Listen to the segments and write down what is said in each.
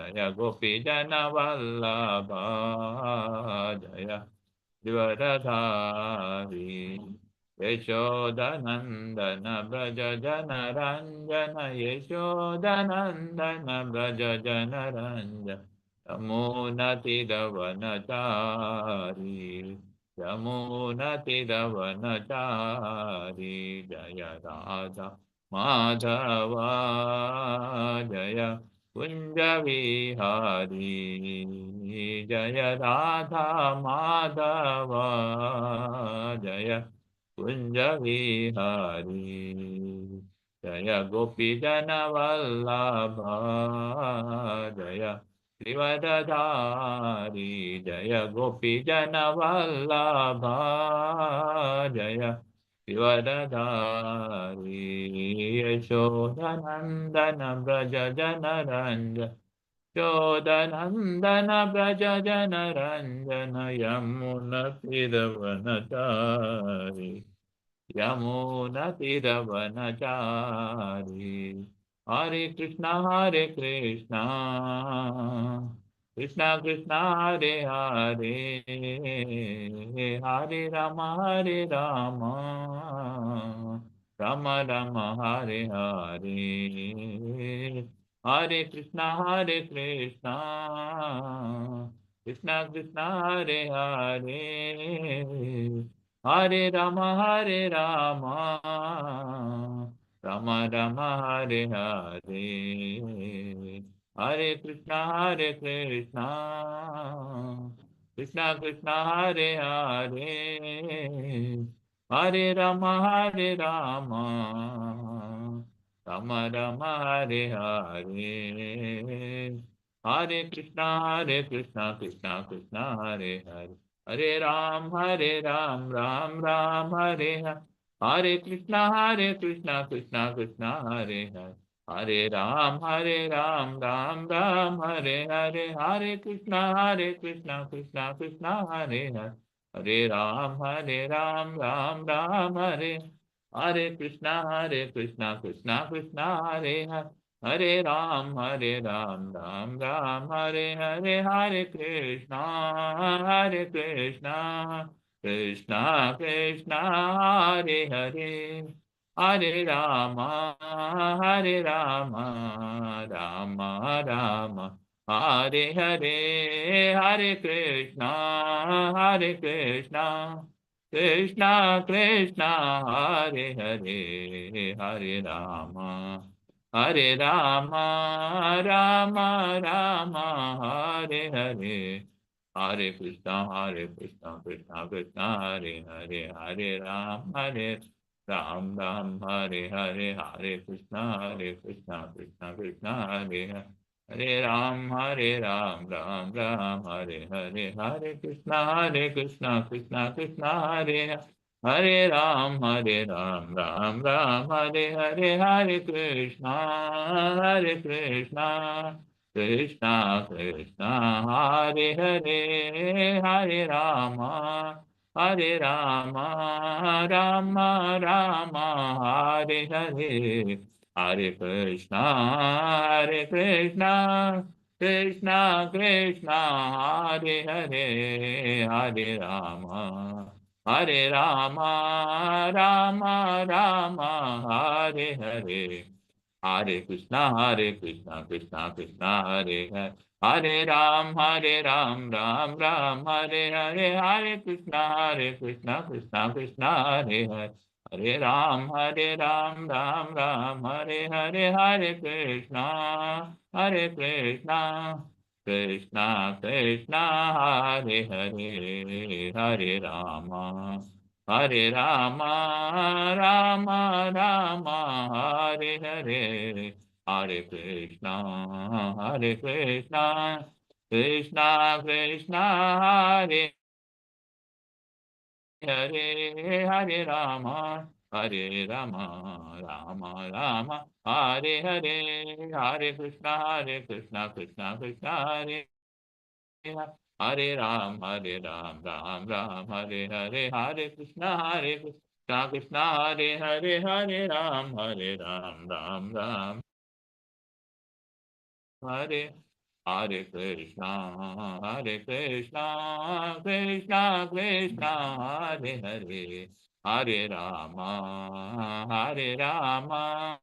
जय गोपी जन वल्लभ जय गिरधारी यशोदनंदन ब्रज जन रंजन यशोदनंदन ब्रज जन रंजन यमुनतिरवनचारी यमुनतिरवनचारी जय राधा माधव जय कुंज विहारी जय राधा माधव जय कुंज विहारी जय गोपी जन वल्लभ जय श्रीवरधारी जय गोपी जन वल्लभ जय शिवरधारी यशोदनंदन ब्रज जन रंजन यशोदनंदन ब्रज जन रंजन यमुनतिरवनचारी यमुनतिरवनचारी हरे कृष्णा कृष्णा कृष्णा हरे हरे हरे राम राम राम हरे हरे हरे कृष्णा कृष्णा कृष्णा हरे हरे हरे राम राम राम हरे हरे हरे कृष्णा कृष्णा कृष्णा हरे हरे हरे राम राम राम हरे हरे हरे कृष्णा कृष्णा कृष्णा हरे हरे हरे राम राम राम हरे हरे हरे कृष्णा कृष्णा कृष्णा हरे हरे हरे राम राम राम हरे हरे हरे कृष्णा कृष्णा कृष्णा हरे हरे हरे राम राम राम हरे हरे कृष्णा कृष्णा कृष्णा हरे हरे हरे राम राम राम हरे हरे हरे कृष्णा कृष्णा कृष्णा हरे हरे हरे राम राम राम हरे हरे हरे कृष्णा कृष्णा कृष्णा हरे हरे हरे राम राम राम हरे हरे हरे कृष्णा कृष्णा कृष्णा हरे हरे हरे राम राम हरे हरे हरे कृष्णा कृष्णा कृष्णा हरे हरे हरे राम राम राम हरे हरे हरे कृष्णा कृष्णा कृष्णा हरे हरे राम राम राम हरे हरे हरे कृष्णा कृष्णा कृष्णा हरे हरे हरे राम राम राम हरे हरे हरे कृष्णा कृष्णा कृष्णा हरे हरे हरे राम राम राम हरे हरे हरे कृष्णा कृष्णा कृष्णा हरे हरे हरे राम राम राम हरे हरे हरे कृष्णा कृष्णा कृष्णा हरे हरे हरे राम राम राम हरे हरे हरे कृष्णा कृष्णा कृष्णा हरे हरे हरे राम राम राम हरे हरे हरे कृष्णा कृष्णा कृष्णा हरे हरे हरे राम राम राम हरे हरे हरे कृष्णा कृष्णा कृष्णा हरे हरे राम राम राम हरे हरे हरे कृष्णा कृष्णा हरे हरे हरे राम राम राम हरे Hare Krishna, Hare Krishna, Krishna Krishna, Hare Hare, Hare Rama, Hare Rama,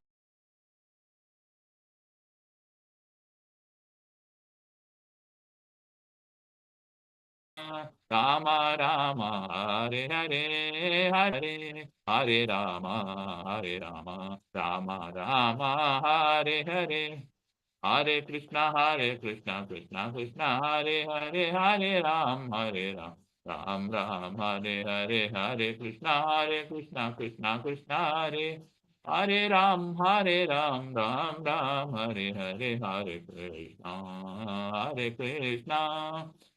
Rama Rama, Hare Hare, Hare Hare Rama, Hare Rama, Rama Rama, Hare Hare. Hare Krishna, Krishna Krishna, Hare Hare, Hare Ram, Ram Ram, Hare Hare, Hare Krishna, Krishna Krishna, Hare Ram, Ram Ram, Hare Hare, Hare Krishna,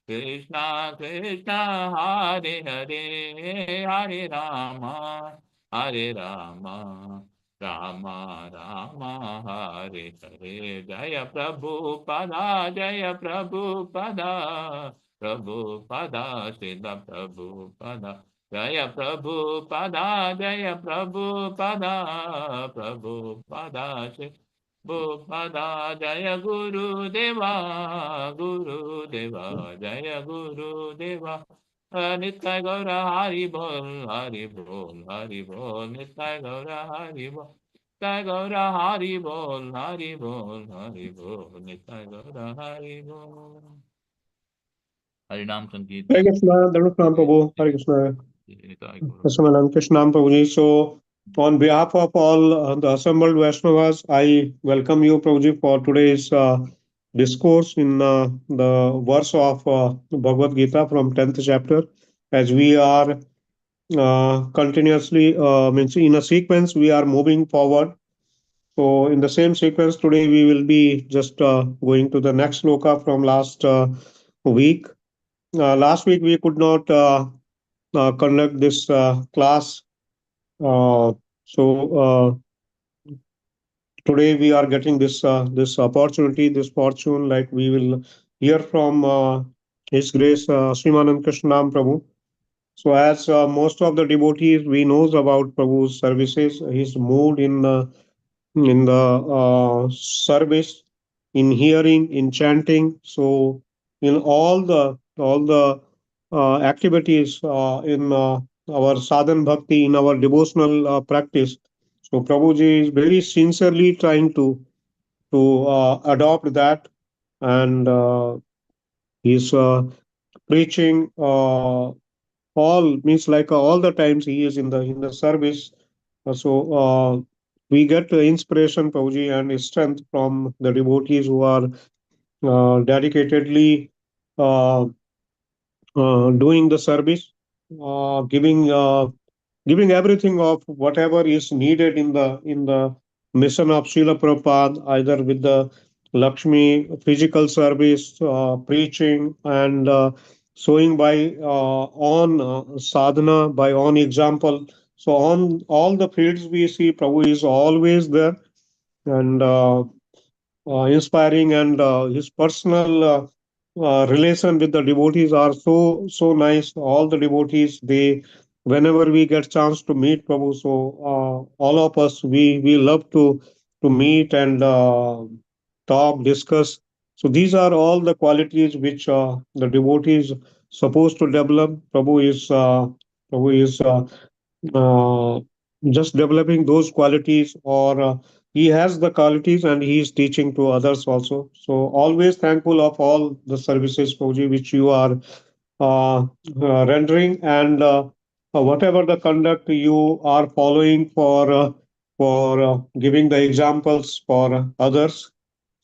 Krishna Krishna, Hare Hare, Hare Rama, Hare Rama. Rama Rama Hare Hare Jaya Prabhupada Jaya Prabhupada Prabhupada Srila Prabhupada Jaya Prabhupada Jaya Prabhupada Prabhupada Srila Prabhupada Jaya Guru Deva Guru Deva Jaya Guru Deva Nitai Gaura Hari Bol Hari Bol Hari Bol Nitai Gaura Hari Bol Nitai Gaura Hari Bol Hari Bol Hari Bol Nitai Gaura Hari Bol Harinam Hare Sankirtan Krishna, Dandavat Prabhu, Hare Krishna, Nitai Gaura Asimananda, Krishna Prabhuji. So, on behalf of all the assembled Vaishnavas, I welcome you, Prabhuji, for today's discourse in the verse of Bhagavad Gita from 10th chapter. As we are continuously, means in a sequence, we are moving forward. So, in the same sequence, today we will be just going to the next sloka from last week. Last week we could not conduct this class. Uh, so today we are getting this opportunity, this fortune, like we will hear from His Grace Srimanand Krishnam Prabhu. So as most of the devotees we knows about Prabhu's services, his mood in the service, in hearing, in chanting. So in all the activities in our sadhan bhakti, in our devotional practice. So Prabhuji is very sincerely trying to adopt that, and he's preaching all means like all the times he is in the service. So we get inspiration, Prabhuji, and strength from the devotees who are dedicatedly uh, doing the service, giving everything of whatever is needed in the mission of Srila Prabhupada, either with the Lakshmi physical service, preaching, and showing by on sadhana, by on example. So on all the fields we see Prabhu is always there, and inspiring, and his personal relation with the devotees are so nice. All the devotees, they, whenever we get chance to meet Prabhu, so all of us, we love to meet and talk, discuss. So these are all the qualities which the devotees supposed to develop. Prabhu is uh, just developing those qualities, or he has the qualities and he is teaching to others also. So always thankful of all the services, Prabhuji, which you are rendering, and whatever the conduct you are following for giving the examples for others.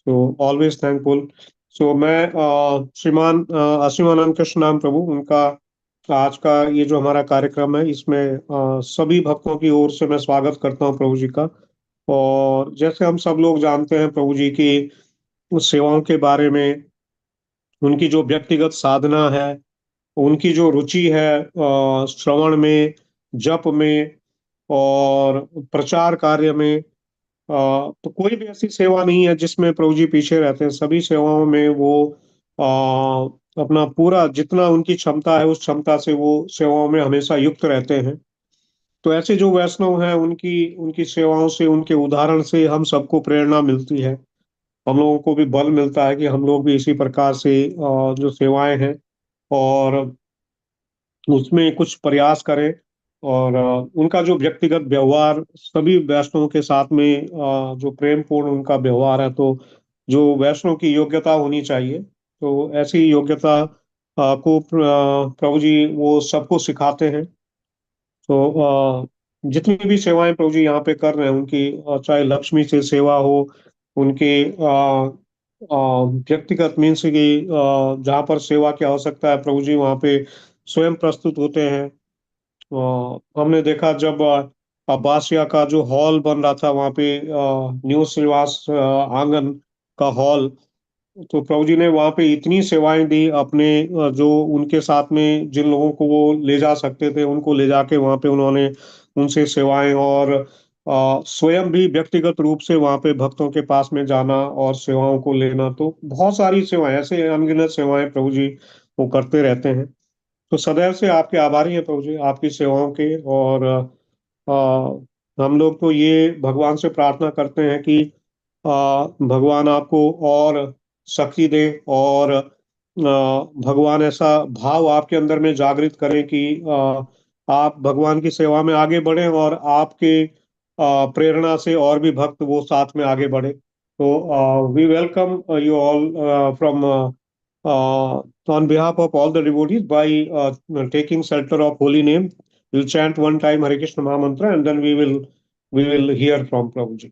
So always thankful. So मैं श्रीमान असीमानंद कृष्ण प्रभु उनका आज का ये जो हमारा कार्यक्रम है, इसमें सभी भक्तों की ओर से मैं स्वागत करता हूँ प्रभु जी का। और जैसे हम सब लोग जानते हैं प्रभु जी की सेवाओं के बारे में, उनकी जो व्यक्तिगत साधना है, उनकी जो रुचि है श्रवण में, जप में, और प्रचार कार्य में, तो कोई भी ऐसी सेवा नहीं है जिसमें प्रभु जी पीछे रहते हैं। सभी सेवाओं में वो अपना पूरा जितना उनकी क्षमता है, उस क्षमता से वो सेवाओं में हमेशा युक्त रहते हैं। तो ऐसे जो वैष्णव हैं, उनकी उनकी सेवाओं से, उनके उदाहरण से हम सबको प्रेरणा मिलती है। हम लोगों को भी बल मिलता है कि हम लोग भी इसी प्रकार से जो सेवाएं हैं और उसमें कुछ प्रयास करें। और उनका जो व्यक्तिगत व्यवहार सभी वैष्णवों के साथ में जो प्रेम पूर्ण उनका व्यवहार है, तो जो वैष्णव की योग्यता होनी चाहिए, तो ऐसी योग्यता को प्रभु जी वो सबको सिखाते हैं। तो जितनी भी सेवाएं प्रभु जी यहाँ पे कर रहे हैं उनकी, चाहे लक्ष्मी से सेवा हो, उनके व्यक्तिगत मीन्स की जहाँ पर सेवा की आवश्यकता है प्रभु जी वहाँ पे स्वयं प्रस्तुत होते हैं। हमने देखा जब अब्बासिया का जो हॉल बन रहा था वहाँ पे, न्यू श्रीनिवास आंगन का हॉल, तो प्रभु जी ने वहाँ पे इतनी सेवाएं दी अपने, जो उनके साथ में जिन लोगों को वो ले जा सकते थे उनको ले जाके वहाँ पे उन्होंने उनसे सेवाएं, और स्वयं भी व्यक्तिगत रूप से वहाँ पे भक्तों के पास में जाना और सेवाओं को लेना, तो बहुत सारी सेवाएं, ऐसे अनगिनत सेवाएं प्रभु जी वो करते रहते हैं। तो सदैव से आपके आभारी हैं प्रभु जी आपकी सेवाओं के। और हम लोग तो ये भगवान से प्रार्थना करते हैं कि भगवान आपको और शक्ति दे, और भगवान ऐसा भाव आपके अंदर में जागृत करें कि आप भगवान की सेवा में आगे बढ़ें, और आपके प्रेरणा से और भी भक्त वो साथ में आगे बढ़े। तो we welcome you all from on behalf of all the devotees by taking shelter of holy name. We'll chant one time Hare Krishna Maha Mantra, and then we will hear from Prabhuji.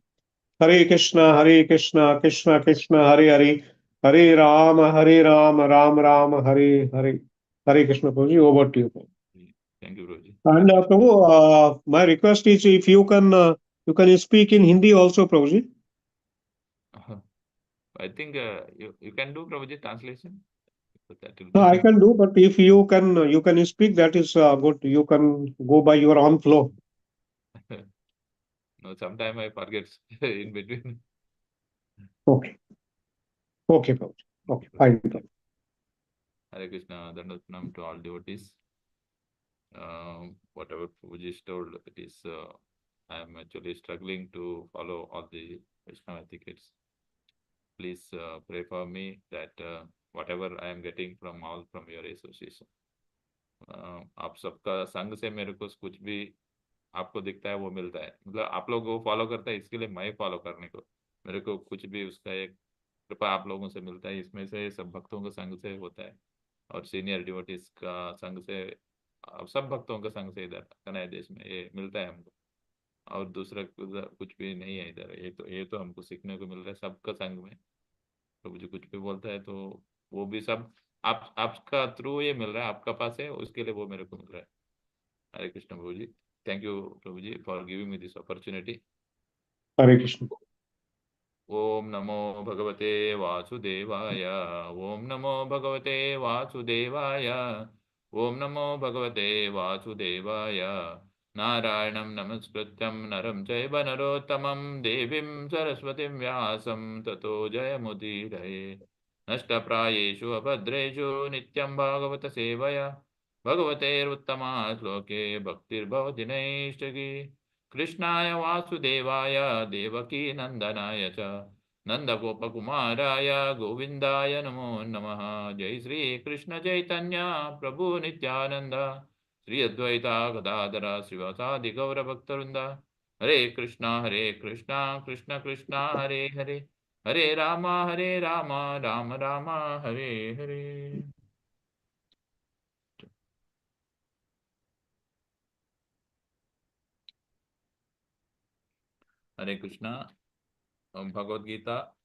Hare Krishna, Krishna Krishna, Hare Hare, Hare Ram, Ram Ram, Hare Hare. Hare Krishna Prabhuji, over to you. Thank you Prabhu ji. And Prabhu, my request is if you can speak in Hindi also, Prabhuji. I think you can do Prabhuji translation. So that will No, I be can do, but if you can speak, that is good. You can go by your own flow. no. Sometime I forget in between. Okay, okay, Prabhuji. Okay, fine. Prabhuji. Hare Krishna, Dandatanam to all devotees. Whatever Prabhuji told, it is. I am actually struggling to follow all the Vaishnava etiquettes. Please pray for me that whatever I am getting from all from your association, आप सबका संग से मेरे को कुछ भी आपको दिखता है वो मिलता है, मतलब आप लोग वो फॉलो करता है, इसके लिए मैं फॉलो करने को मेरे को कुछ भी उसका एक कृपा आप लोगों से मिलता है, इसमें से सब भक्तों का संग से होता है, और सीनियर डिवोटीज का संग से, अब सब भक्तों का संग से इधर कनाई देश में ये मिलता है हमको, और दूसरा कुछ भी नहीं है इधर, ये तो हमको सीखने को मिल रहा है सबका संग में। तो मुझे कुछ भी बोलता है तो वो भी सब आपका थ्रू ये मिल रहा है, आपका पास है उसके लिए वो मेरे को मिल रहा है। हरे कृष्ण प्रभु जी। थैंक यू प्रभु जी for giving me this opportunity. Hare Krishna. ओम नमो भगवते वासुदेवाय। ओम नमो भगवते वासुदेवाय। ओम नमो भगवते वासुदेवाय। नारायणं नमस्कृत्यं नरं चैव नरोत्तमं देवीं सरस्वतीं व्यासं ततो जयमुदीरये। नष्टप्रायेषु अभद्रेषु नित्यं भागवत सेवया भगवतेरुत्तमा श्लोके भक्तिर्भवति नैष्ठिकी। कृष्णाय वासुदेवाय देवकी नंदनाय च नंदगोपकुमाराय गोविंदाय नमो नमः। जय श्री कृष्ण चैतन्य प्रभु नित्यानंद श्री अद्वैता गदाधर श्रीवासादि गौरभक्तवृंद। हरे कृष्णा कृष्ण कृष्णा हरे हरे, हरे राम राम राम हरे हरे। हरे Krishna. Bhagavad Gita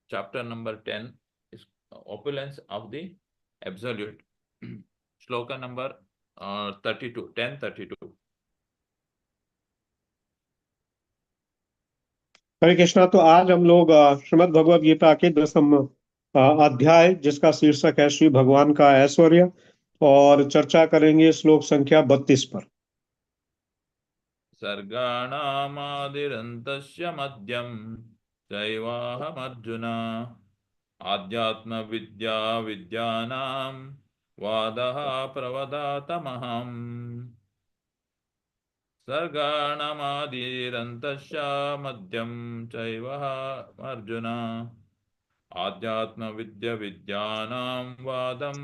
chapter number 10 is opulence of the absolute. Shloka number 32, 10:32. हरे कृष्णा। तो आज हम लोग श्रीमद् भगवद गीता के 10वें अध्याय, जिसका शीर्षक है श्री भगवान का ऐश्वर्य, और चर्चा करेंगे श्लोक संख्या 32 पर। सर्गाणामादिरन्तस्य मध्यं चैवाहमर्जुन आध्यात्मविद्या विद्यानां वादः प्रवदातमहम्। सर्गाणामादिरन्तश्च मध्यं चैव अर्जुन आध्यात्मविद्यानां वादं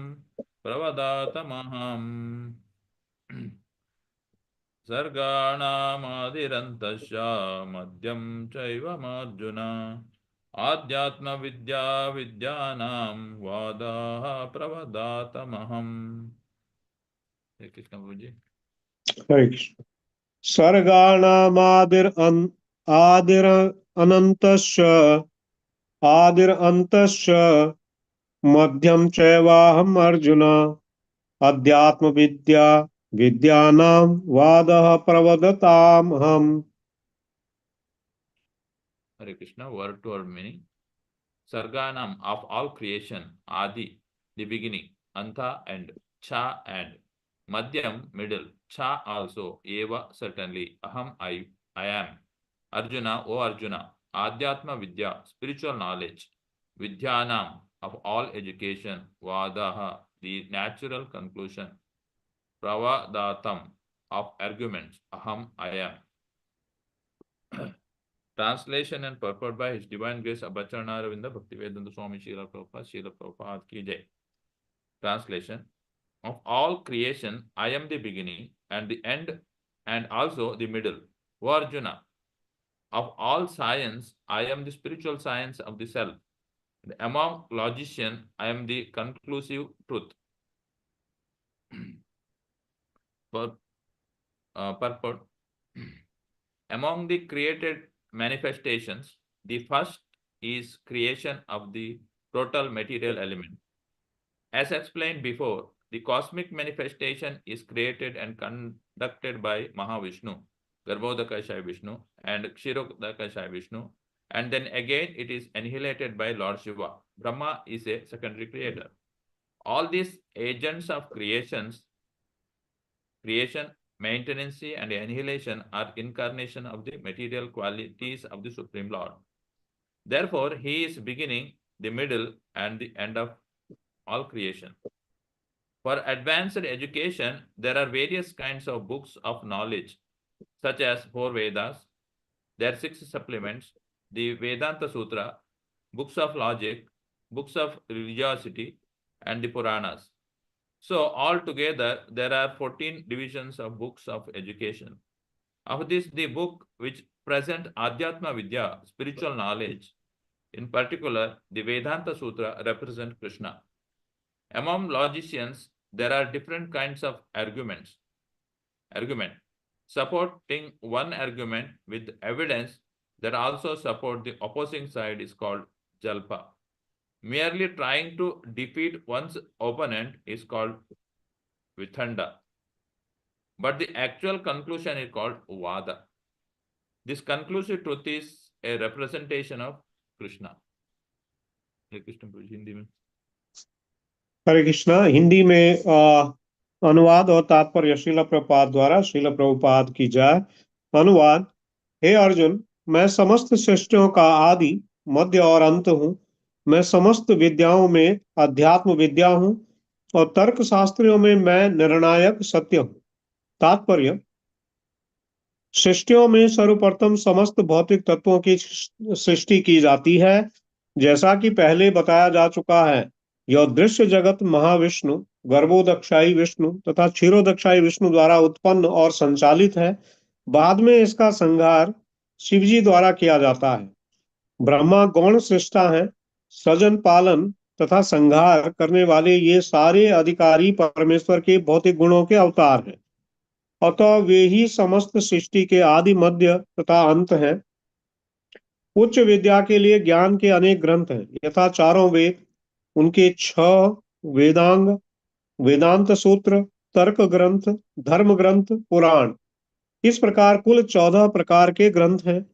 प्रवदातमहम् सर्गाणामादिरन्तश्च मध्यं चैवमर्जुन आध्यात्मविद्यानां वादाः प्रवदातमहम्। हरे कृष्ण प्रभुजी। हरे कृष्ण। सर्गाणामादिर आदिर अनन्तश्च आदिरन्तश्च मध्यम चैवाहम् अर्जुन अध्यात्म विद्यानां वादः प्रवदतामहम्। Hare Krishna, word to word meaning. Sarganam, of all creation, Adi, the beginning, Anta, end, Cha, end, Madhyam, middle, Cha also, Eva, certainly, Aham, I am. Arjuna, O Arjuna, Adhyatma Vidya, spiritual knowledge, Vidyanam, of all education, Vadaha, the natural conclusion, Pravadatam, of arguments, Aham, I am. Translation and purport by His Divine Grace Abhacharana Ravinda Bhaktivedanta Swami Srila Prabhupada Ki Jai. Translation: of all creation, I am the beginning and the end and also the middle. O Arjuna, of all science, I am the spiritual science of the self. And among logicians, I am the conclusive truth. Purport: among the created manifestations, the first is creation of the total material element. As explained before, the cosmic manifestation is created and conducted by Mahavishnu, Garbhodakashayi Vishnu, and Kshirodakashayi Vishnu, and then again it is annihilated by Lord Shiva. Brahma is a secondary creator. All these agents of creation, maintenance, and annihilation are incarnation of the material qualities of the Supreme Lord. Therefore, he is beginning, the middle, and the end of all creation. For advanced education, there are various kinds of books of knowledge, such as 4 Vedas, their 6 supplements, the Vedanta Sutra, books of logic, books of religiosity, and the Puranas. So altogether, there are 14 divisions of books of education. Of this, the book which present Adhyatma Vidya, spiritual knowledge, in particular, the Vedanta Sutra represent Krishna. Among logicians, there are different kinds of argument. Supporting one argument with evidence that also support the opposing side is called Jalpa. Merely trying to defeat one's opponent is called Vithanda. But the actual conclusion is called Vada. This conclusive truth is a representation of Krishna. Hare Krishna, Hindi में. हरे कृष्णा। हिंदी में अनुवाद और तात्पर्य श्रील प्रभुपाद द्वारा। श्रील प्रभुपाद की जय। अनुवाद: हे अर्जुन, मैं समस्त सृष्टियों का आदि, मध्य और अंत हूँ। मैं समस्त विद्याओं में अध्यात्म विद्या हूँ और तर्क शास्त्रों में मैं निर्णायक सत्य हूँ। तात्पर्य: सृष्टियों में सर्वप्रथम समस्त भौतिक तत्वों की सृष्टि की जाती है। जैसा कि पहले बताया जा चुका है, यह दृश्य जगत महाविष्णु, गर्भोदक्षायी विष्णु तथा क्षीरोदक्षायी विष्णु द्वारा उत्पन्न और संचालित है। बाद में इसका संहार शिवजी द्वारा किया जाता है। ब्रह्मा गौण सृष्टा है। सृजन, पालन तथा संहार करने वाले ये सारे अधिकारी परमेश्वर के भौतिक गुणों के अवतार हैं। अतः वे ही समस्त सृष्टि के आदि, मध्य तथा अंत हैं। उच्च विद्या के लिए ज्ञान के अनेक ग्रंथ हैं, यथा चारों वेद, उनके 6 वेदांग, वेदांत सूत्र, तर्क ग्रंथ, धर्म ग्रंथ, पुराण। इस प्रकार कुल 14 प्रकार के ग्रंथ हैं।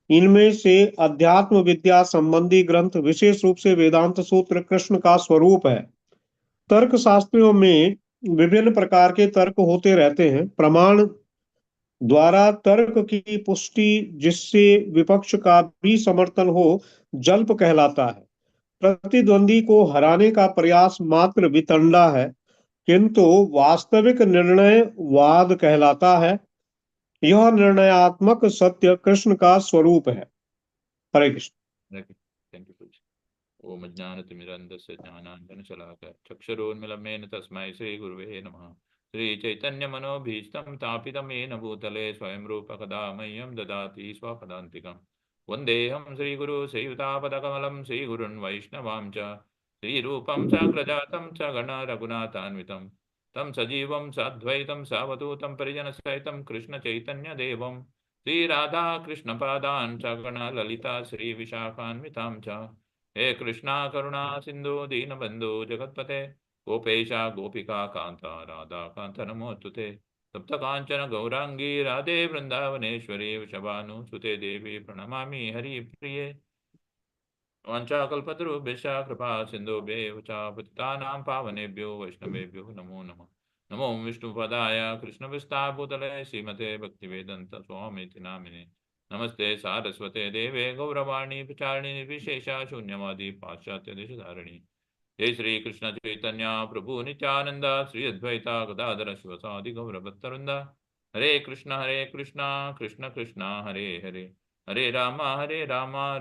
इनमें से अध्यात्म विद्या संबंधी ग्रंथ, विशेष रूप से वेदांत सूत्र, कृष्ण का स्वरूप है। तर्क शास्त्रों में विभिन्न प्रकार के तर्क होते रहते हैं। प्रमाण द्वारा तर्क की पुष्टि, जिससे विपक्ष का भी समर्थन हो, जल्प कहलाता है। प्रतिद्वंदी को हराने का प्रयास मात्र वितंडा है, किंतु वास्तविक निर्णय वाद कहलाता है। यह निर्णयात्मक सत्य कृष्ण का स्वरूप है। हरे कृष्ण। थैंक यू प्रभुजी। ओम अज्ञानतिमिरन्धस्य ज्ञानाञ्जनशलाकया चक्षुरुन्मीलितं तस्मै श्रीगुरुवे नमः। श्रीचैतन्यमनोभीष्टं स्थापितं येन भूतले स्वयं रूप कदा मह्यं ददाति स्वपदान्तिकम्। वन्देऽहं श्रीगुरु श्रीयुतापदकमलं श्रीगुरुन् वैष्णवां च श्रीरूपं साग्रजातं च गणरघुनाथान्वितं तं सजीवं साद्वैतं सावधूतं परिजनसहितं कृष्णचैतन्यदेवं श्रीराधाकृष्णपादान् च गणललिता श्रीविशाखान्वितां च। हे कृष्णा करुणा सिंधु दीनबंधु जगतपते गोपेशा गोपिका कांता राधा कांत नमोस्तुते सप्त कांचन गौरांगी राधे वृंदावनेश्वरी वृषभानुसुते देवी प्रणमामि हरिप्रिये वाञ्छाकल्पतरुभ्यश्च कृपा सिन्धुभ्येव च पतितानां पावनेभ्यो वैष्णवेभ्यो नमो नमः। नमो विष्णुपदाय कृष्णविस्ताभूतले श्रीमते भक्तिवेदन्त स्वामीति नामिने नमस्ते सारस्वते देवे गौरवाणी प्रचारिणी विशेषा शून्यवादी पाश्चात्य देशधारिणी। जय श्री कृष्ण चैतन्य प्रभु नित्यानंद श्री अद्वैता गदाधर शिवसादि गौरभक्तवृंद। हरे कृष्ण कृष्ण कृष्ण हरे हरे हरे राम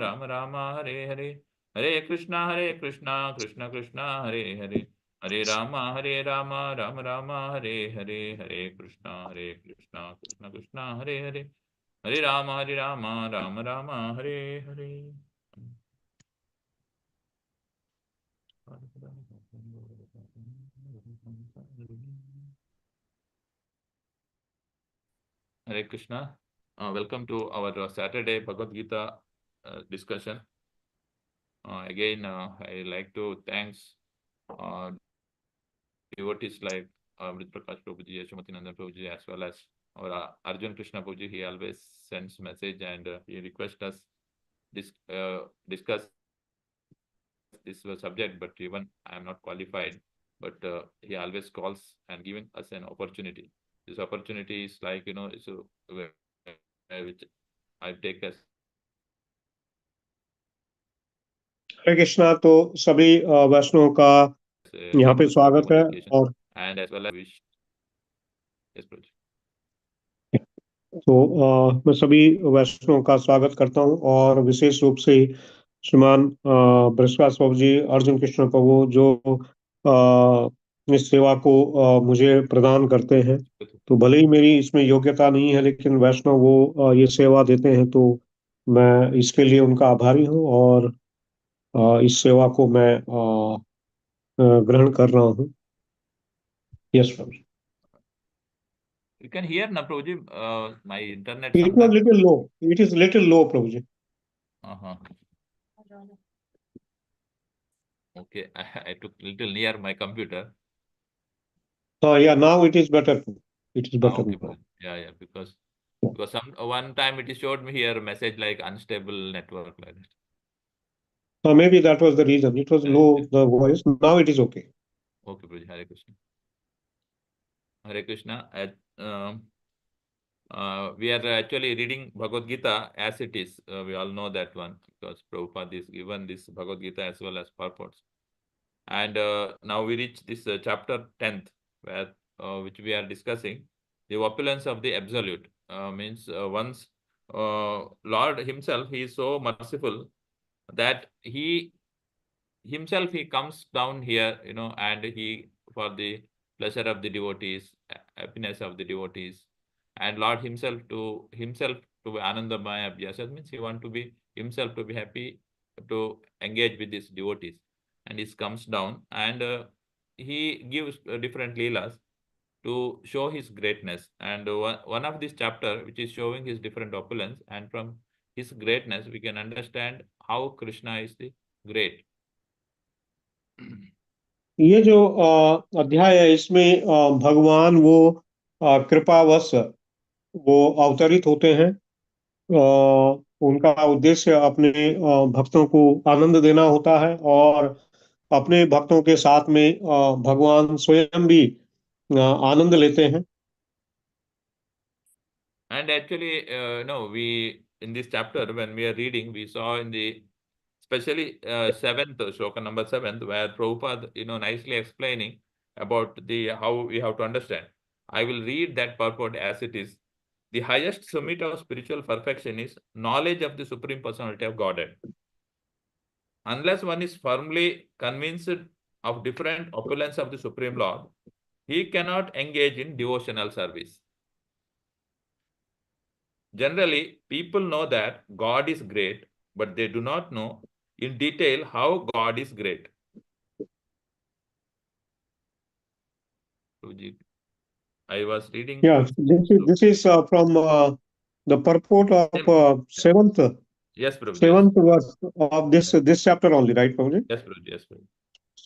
राम राम हरे हरे। हरे कृष्ण कृष्ण कृष्ण हरे हरे हरे राम राम राम हरे हरे। हरे Krishna Krishna Krishna Hare Hare Hare Ram Ram Ram Hare Hare. Hare Krishna. Welcome to our Saturday Bhagavad Gita discussion. Again, I like to thanks devotees like Amrit Prakash Prabhuji, Asimananda Prabhuji, as well as our Arjun Krishna Prabhuji. He always sends message and he requests us discuss this subject, but even I am not qualified, but he always calls and giving us an opportunity. This opportunity is like, it's which I take as हरे कृष्णा। तो सभी वैष्णवों का यहाँ पे able to स्वागत promote है। education और and as well as wish. Yes, Prabhuji. तो मैं सभी वैष्णवों का स्वागत करता हूँ, और विशेष रूप से श्रीमान बृहस्पति प्रभु जी, अर्जुन कृष्ण प्रभु, जो इस सेवा को मुझे प्रदान करते हैं। तो भले ही मेरी इसमें योग्यता नहीं है, लेकिन वैष्णव वो ये सेवा देते हैं, तो मैं इसके लिए उनका आभारी हूँ, और इस सेवा को मैं ग्रहण कर रहा हूँ। Yes Prabhu. You can hear na Prabhuji, my internet it was sometimes. Little low, it is little low Prabhu ji. Uh-huh. Okay, I took little near my computer. Yeah, now it is better. It is better Okay, now. Prabhuji. Yeah, because some one time it showed me here a message like unstable network like that. Maybe that was the reason. It was Okay, low, the voice. Now it is okay. okay, Prabhuji. Hare Krishna. Hare Krishna. We are actually reading Bhagavad Gita as it is. We all know that one because Prabhupada is given this Bhagavad Gita as well as purports. And now we reach this chapter 10th, where which we are discussing the opulence of the absolute. Means once Lord himself, he is so merciful that he comes down here, and he for the pleasure of the devotees, happiness of the devotees, and Lord himself to be Anandamaya Abhyasa means he want to be himself to be happy to engage with these devotees, and he comes down and he gives different leelas to show his greatness, and one of this chapter which is showing his different opulence, and from his greatness we can understand how Krishna is the great. ये जो अध्याय है, इसमें भगवान वो कृपावश वो अवतरित होते हैं। उनका उद्देश्य अपने भक्तों को आनंद देना होता है, और अपने भक्तों के साथ में भगवान स्वयं भी आनंद लेते हैं। And actually, no, we in this chapter when we are reading, we saw in the especially seventh shloka number seventh, where Prabhupada, nicely explaining about the how we have to understand. I will read that purport as it is. the highest summit of spiritual perfection is knowledge of the Supreme Personality of Godhead. Unless one is firmly convinced of different opulence of the Supreme Lord, he cannot engage in devotional service. Generally, people know that God is great, but they do not know in detail how God is great. Prabhuji, I was reading. Yeah, this is from the purport of seventh Yes, Prabhuji. Yes. seventh verse of this chapter only, right, Prabhuji? Yes, Prabhuji. Yes, Prabhuji.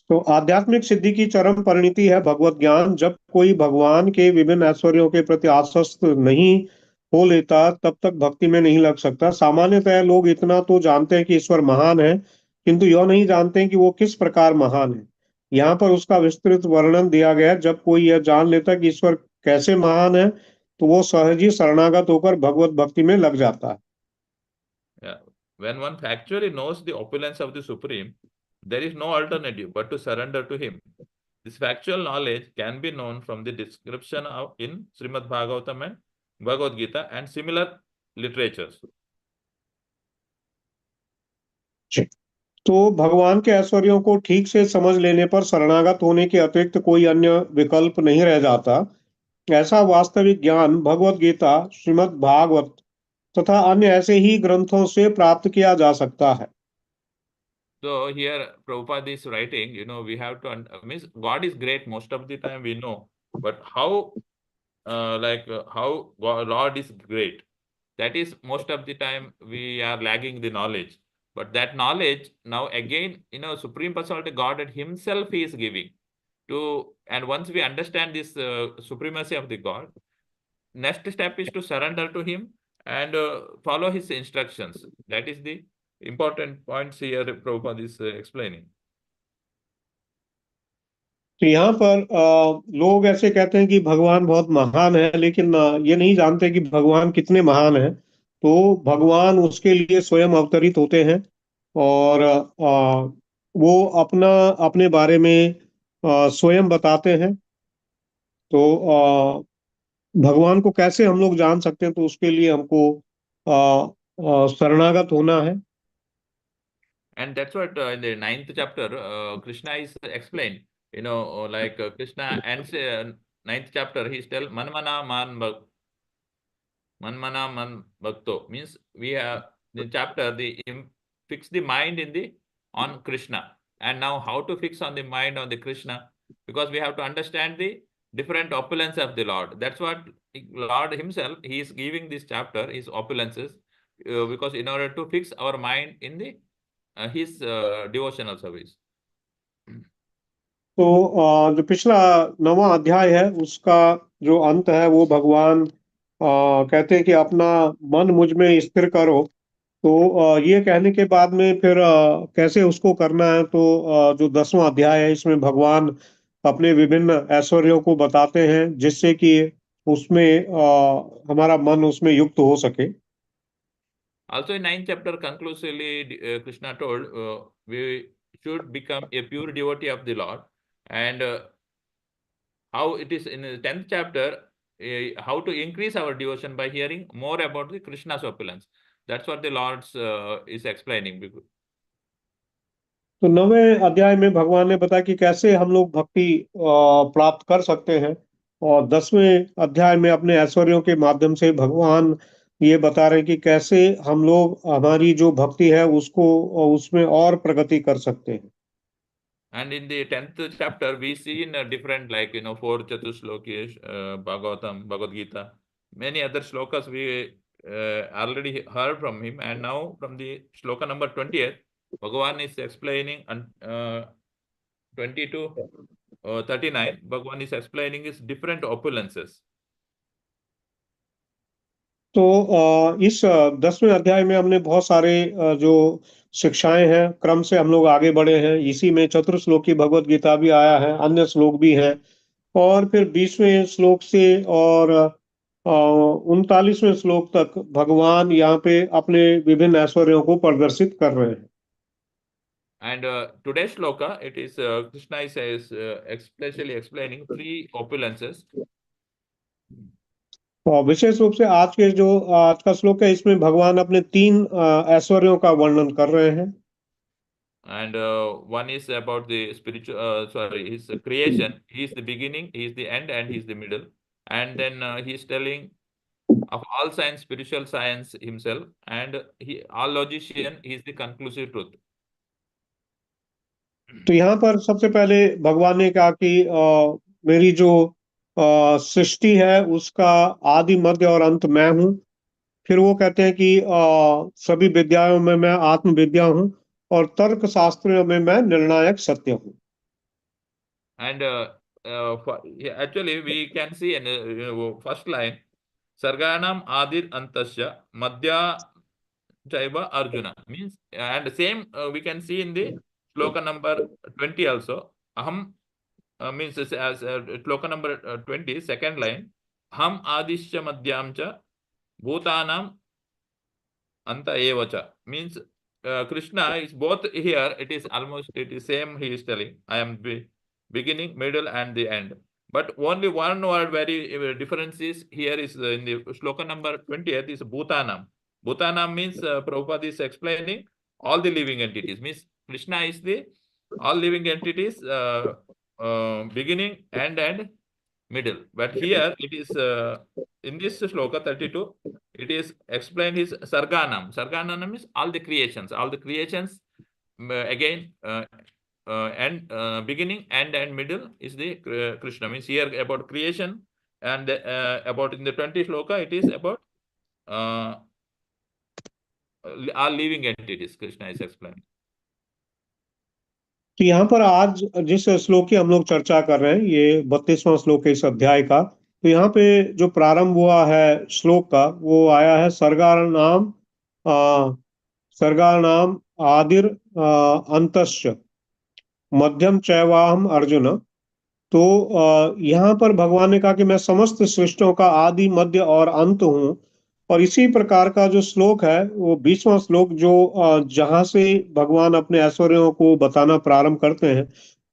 तो आध्यात्मिक सिद्धि की चरम परिणति है भगवत ज्ञान। जब कोई भगवान के विभिन्न ऐश्वर्यों के प्रति आसक्त नहीं हो लेता तब तक भक्ति में नहीं लग सकता। सामान्यतः लोग इतना तो जानते हैं कि ईश्वर महान है, किंतु यह नहीं जानते कि वो किस प्रकार महान है। यहाँ पर उसका विस्तृत वर्णन दिया गया है। जब कोई यह जान लेता कि ईश्वर कैसे महान है तो वो सहज ही शरणागत होकर भगवत भक्ति में लग जाता है। Yeah. When one factually knows the opulence of the Supreme, there is no alternative but to surrender to him. This factual knowledge can be known from the description of in Srimad Bhagavatam and Bhagavad Gita and similar literatures. तो भगवान के ऐश्वर्यों को ठीक से समझ लेने पर शरणागत होने के अतिरिक्त कोई अन्य विकल्प नहीं रह जाता। ऐसा वास्तविक ज्ञान भगवत गीता, श्रीमद् भागवत तथा अन्य ऐसे ही ग्रंथों से प्राप्त किया जा सकता है। So here Prabhupada is writing, we have to means God is great most of the time we know, but how how Lord is great, that is most of the time we are lagging the knowledge. But that knowledge now again, Supreme Personality Godhead himself he is giving to, and once we understand this supremacy of the God, next step is to surrender to him and follow his instructions. That is the important points here Prabhupada is explaining. तो यहाँ पर लोग ऐसे कहते हैं कि भगवान बहुत महान है, लेकिन ये नहीं जानते कि भगवान कितने महान है। तो भगवान उसके लिए स्वयं अवतरित होते हैं और वो अपने बारे में स्वयं बताते हैं। तो भगवान को कैसे हम लोग जान सकते हैं, तो उसके लिए हमको शरणागत होना है। And that's what in the 9th chapter Krishna is explained, Krishna ends 9th chapter, he tell manmana man bhakto, means we have the chapter fix the mind on Krishna. And now how to fix on the mind on the Krishna, because we have to understand the different opulence of the Lord. That's what Lord himself he is giving this chapter, his opulences, because in order to fix our mind in the his devotional service. तो जो पिछला 9वां अध्याय है उसका जो अंत है वो भगवान कहते हैं कि अपना मन मुझ में स्थिर करो। तो ये कहने के बाद में फिर कैसे उसको करना है, तो जो 10वां अध्याय है इसमें भगवान अपने विभिन्न ऐश्वर्यों को बताते हैं जिससे कि उसमें हमारा मन उसमें युक्त हो सके। Also in 9th chapter conclusively Krishna told we should become a pure devotee of the Lord, and how it is in the 10th chapter, how to increase our devotion by hearing more about the Krishna's opulence. That's what the Lord is explaining. तो 9वें अध्याय में भगवान ने बताया कि कैसे हम लोग भक्ति प्राप्त कर सकते हैं, और 10वें अध्याय में अपने ऐश्वर्यों के माध्यम से भगवान ये बता रहे हैं कि कैसे हम लोग हमारी जो भक्ति है उसको उसमें और प्रगति कर सकते हैं। And in the 10th chapter, we see in a different, 4 Chatusloki, Bhagavatam, Bhagavad Gita, many other slokas we already heard from him. And now from the sloka number 20th, Bhagavan is explaining, and 20 to 39, Bhagavan is explaining his different opulences. तो इस 10वें अध्याय में हमने बहुत सारे जो शिक्षाएं हैं क्रम से हम लोग आगे बढ़े हैं। इसी में चतुर्श्लोकी भगवत गीता भी आया है, अन्य श्लोक भी हैं, और फिर 20वें श्लोक से और 39वें श्लोक तक भगवान यहाँ पे अपने विभिन्न ऐश्वर्यों को प्रदर्शित कर रहे हैं। And today's shloka, it is Krishna is especially explaining 3 opulences. और विशेष रूप से आज का श्लोक है, इसमें भगवान अपने तीन ऐश्वर्यों का वर्णन कर रहे हैं। And one is about the spiritual, sorry, his creation. He is the beginning, he is the end, and he is the middle. And then he is telling of all science, spiritual science himself, and he, all logician, he is the conclusive truth. तो यहाँ पर सबसे पहले भगवान ने कहा कि मेरी जो सृष्टि है उसका आदि मध्य और अंत मैं हूँ। फिर वो कहते हैं कि सभी विद्याओं में मैं आत्म विद्या हूँ और तर्क शास्त्रों में मैं निर्णायक सत्य हूँ। And yeah, actually, we can see in first line, Sarganam Adir Antasya Madhya Jaiva Arjuna means, and same we can see in the shloka number 20 also. Aham means as shloka number 20, second line, Ham Adishya Madhyam cha Bhutanam Anta Evacha means Krishna is both here. It is almost it is same. He is telling, I am the beginning, middle, and the end. But only one word very difference is here is in the shloka number 20th is Bhutanam. Bhutanam means Prabhupada is explaining all the living entities. Means Krishna is the all living entities beginning, end, and middle. But here it is in this shloka 32, it is explained his Sarganam. Sarganam is all the creations. All the creations again and beginning, end, and middle is the Krishna. Means here about creation, and about in the 20 shloka it is about uh, all living entities. Krishna is explaining. तो यहाँ पर आज जिस श्लोक की हम लोग चर्चा कर रहे हैं, ये 32वां श्लोक है इस अध्याय का। तो यहाँ पे जो प्रारंभ हुआ है श्लोक का, वो आया है सर्गाणाम आदिर अंतश्च मध्यम चैवाहम अर्जुन। तो यहाँ पर भगवान ने कहा कि मैं समस्त सृष्टियों का आदि मध्य और अंत हूँ। और इसी प्रकार का जो श्लोक है वो 20वां श्लोक, जो जहां से भगवान अपने ऐश्वर्यों को बताना प्रारंभ करते हैं,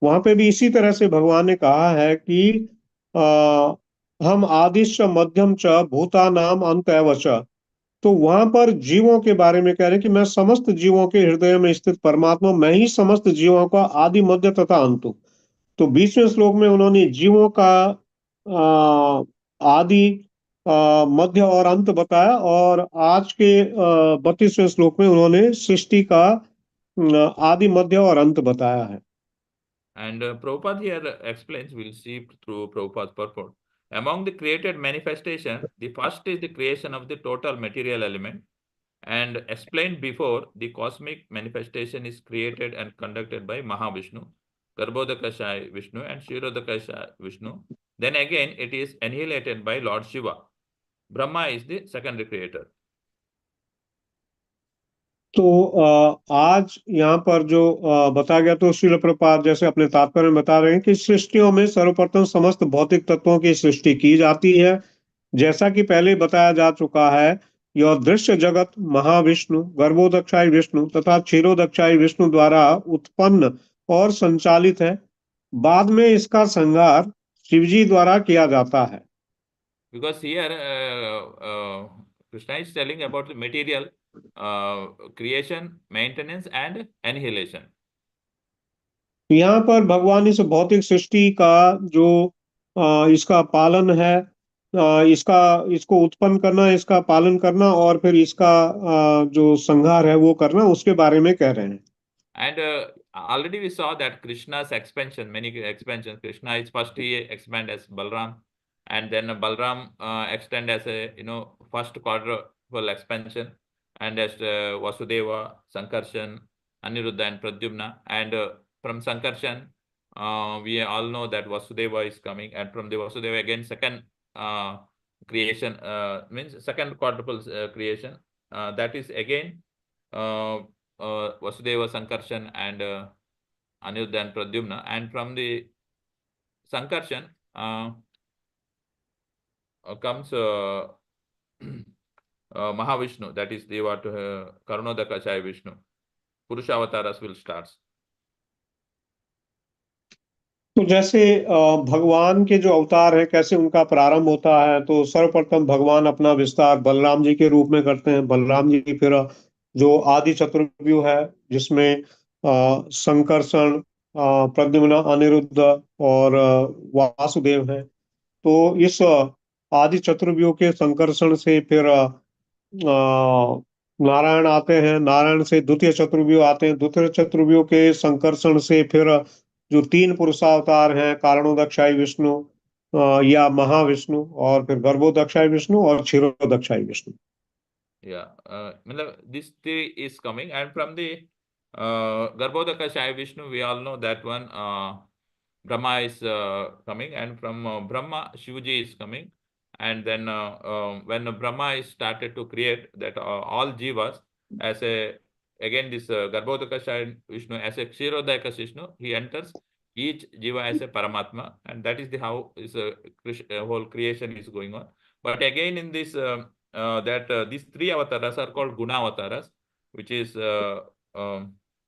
वहां पे भी इसी तरह से भगवान ने कहा है कि हम आदिश्च मध्यम च भूतानाम अंत एव च। तो वहां पर जीवों के बारे में कह रहे हैं कि मैं समस्त जीवों के हृदय में स्थित परमात्मा, मैं ही समस्त जीवों का आदि मध्य तथा अंत हूँ। तो 20वें श्लोक में उन्होंने जीवों का आदि मध्य और अंत बताया, और आज के 32वें श्लोक में उन्होंने सृष्टि का आदि मध्य और अंत बताया है। And Prabhupada here explains, we'll see through Prabhupada's purport. Among the created manifestation, the first is the creation of the total material element. And explained before, the cosmic manifestation is created and conducted by Mahavishnu, Garbhodakashai Vishnu, and Shirodakashai Vishnu. Then again, it is annihilated by Lord Shiva. Brahma is the secondary creator. तो आज यहाँ पर जो बताया गया, तो श्रील प्रभुपाद जैसे अपने तात्पर्य में बता रहे हैं कि सृष्टियों में सर्वप्रथम समस्त भौतिक तत्वों की सृष्टि की जाती है। जैसा कि पहले बताया जा चुका है, यह दृश्य जगत महाविष्णु, गर्भोदक्षाई विष्णु तथा क्षीरोदक्षाई विष्णु द्वारा उत्पन्न और संचालित है। बाद में इसका संहार शिवजी द्वारा किया जाता है। Because here Krishna is telling about the material creation, maintenance, and annihilation. यहाँ पर भगवान इस भौतिक सृष्टि का जो इसका पालन है, इसको उत्पन्न करना, इसका पालन करना, और फिर इसका जो संहार है वो करना, उसके बारे में कह रहे हैं। And already we saw that Krishna's expansion, many expansions. Krishna is first he expand as Balram, and then Balram extend as a first quadruple expansion, and as Vasudeva, Sankarshan, Aniruddha, and Pradyumna. And from Sankarshan, we all know that Vasudeva is coming, and from the Vasudeva again second creation means second quadruple creation. That is again Vasudeva, Sankarshan, and Aniruddha and Pradyumna. And from the Sankarshan comes Mahavishnu, that is Deva Karunodakashaya Vishnu. Purusha Avataras will start. तो जैसे भगवान के जो अवतार हैं कैसे उनका प्रारंभ होता है, तो सर्वप्रथम भगवान अपना विस्तार बलराम जी के रूप में करते हैं। बलराम जी फिर जो आदि चतुर्व्यूह है, जिसमें संकर्षण, प्रद्युम्न, अनिरुद्ध और वासुदेव हैं। तो इस आदि चतुर्व्यूह के संकर्षण से फिर नारायण आते हैं। नारायण से द्वितीय चतुर्व्यूह आते हैं। द्वितीय चतुर्व्यूह के संकर्षण से फिर जो तीन पुरुषावतार हैं, कारणोदक्षाई विष्णु, या महाविष्णु, और फिर गर्भोदक्षाई विष्णु और Kshirodakshayi Vishnu. Yeah, matlab this three is coming, and from the Garbhodaka Shai Vishnu, we all know that one Brahma is coming, and from Brahma Shivaji is coming, and then when Brahma is started to create that all jivas as a again this Garbhodaka Shai Vishnu as a Kshirodaka Vishnu, he enters each jiva as a Paramatma, and that is the how is whole creation is going on. But again in this that these three avatars are called Guna avatars, which is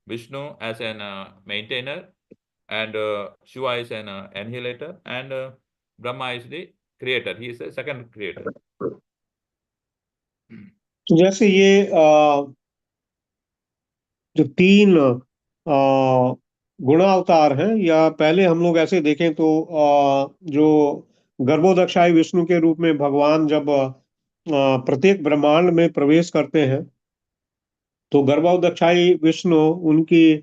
Vishnu as an maintainer, and Shiva is an annihilator, and Brahma is the creator. He is the second creator. तो जैसे ये जो तीन गुणा अवतार हैं, या पहले हम लोग ऐसे देखें तो जो गर्भोदक्षाई विष्णु के रूप में भगवान जब प्रत्येक ब्रह्मांड में प्रवेश करते हैं, तो गर्भोदक्षाई विष्णु उनकी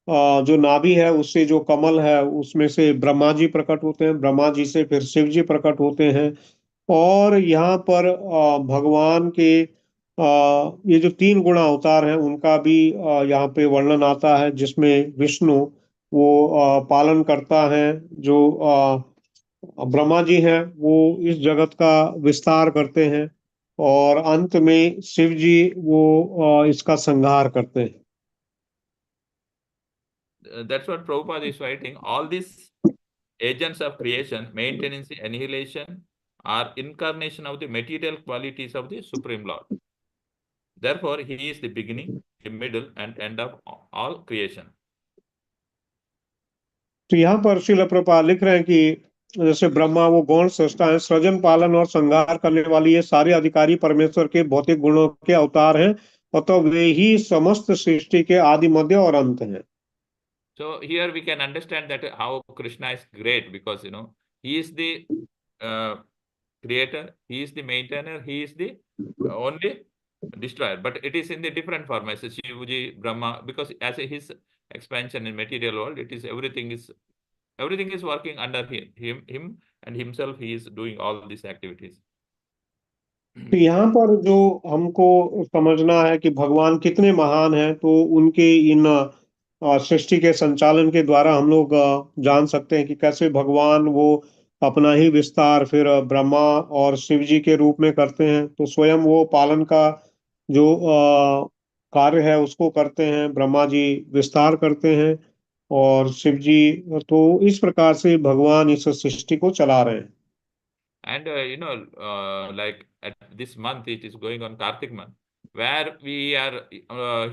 जो नाभि है उससे जो कमल है उसमें से ब्रह्मा जी प्रकट होते हैं। ब्रह्मा जी से फिर शिव जी प्रकट होते हैं। और यहाँ पर भगवान के ये जो तीन गुणा अवतार हैं उनका भी यहाँ पे वर्णन आता है, जिसमें विष्णु वो पालन करता है। जो ब्रह्मा जी हैं वो इस जगत का विस्तार करते हैं, और अंत में शिव जी वो इसका संहार करते हैं। That's what Prabhupada is writing. All these agents of creation, maintenance, annihilation, are incarnation of the material qualities of the Supreme Lord. Therefore, he is the beginning, the middle, and end of all creation. तो यहाँ पर श्रील प्रभुपाद लिख रहे हैं कि जैसे ब्रह्मा वो गौण सृष्टा है, सृजन पालन और संहार करने वाली ये सारे अधिकारी परमेश्वर के भौतिक गुणों के अवतार हैं, और तो वे ही समस्त सृष्टि के आदि, मध्य और अंत हैं। So here we can understand that how Krishna is great, because he is the uh, creator, he is the maintainer, he is the only destroyer. But it is in the different form as a Shivaji, Brahma, because as a, his expansion in material world, it is everything is working under him and himself. He is doing all these activities. तो यहाँ पर जो हमको समझना है कि भगवान कितने महान हैं, तो उनके इन सृष्टि के संचालन के द्वारा हम लोग जान सकते हैं कि कैसे भगवान वो अपना ही विस्तार फिर ब्रह्मा और शिव जी के रूप में करते हैं। तो स्वयं वो पालन का जो कार्य है उसको करते हैं, ब्रह्मा जी विस्तार करते हैं, और शिव जी, तो इस प्रकार से भगवान इस सृष्टि को चला रहे हैं। And like at this month, it is going on Kartik month, where we are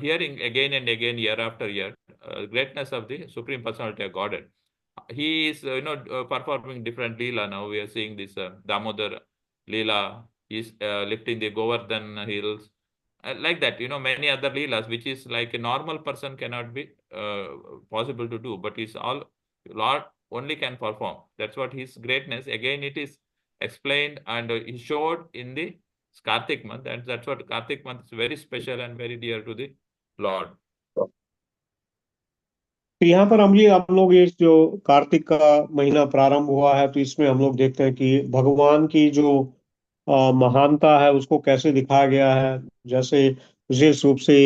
hearing again and again, year after year, greatness of the Supreme Personality of Godhead. He is, performing different Leela now. We are seeing this Damodar Leela. He is lifting the Govardhan hills. Like that, many other Leelas, which is like a normal person cannot be possible to do, but it's all Lord only can perform. That's what his greatness. Again, it is explained and he showed in the Kartik month, and that's what Kartik month is very special and very dear to the Lord. तो यहाँ पर हम लोग ये जो कार्तिक का महीना प्रारंभ हुआ है, तो इसमें हम लोग देखते हैं कि भगवान की जो महानता है उसको कैसे दिखाया गया है। जैसे विशेष रूप से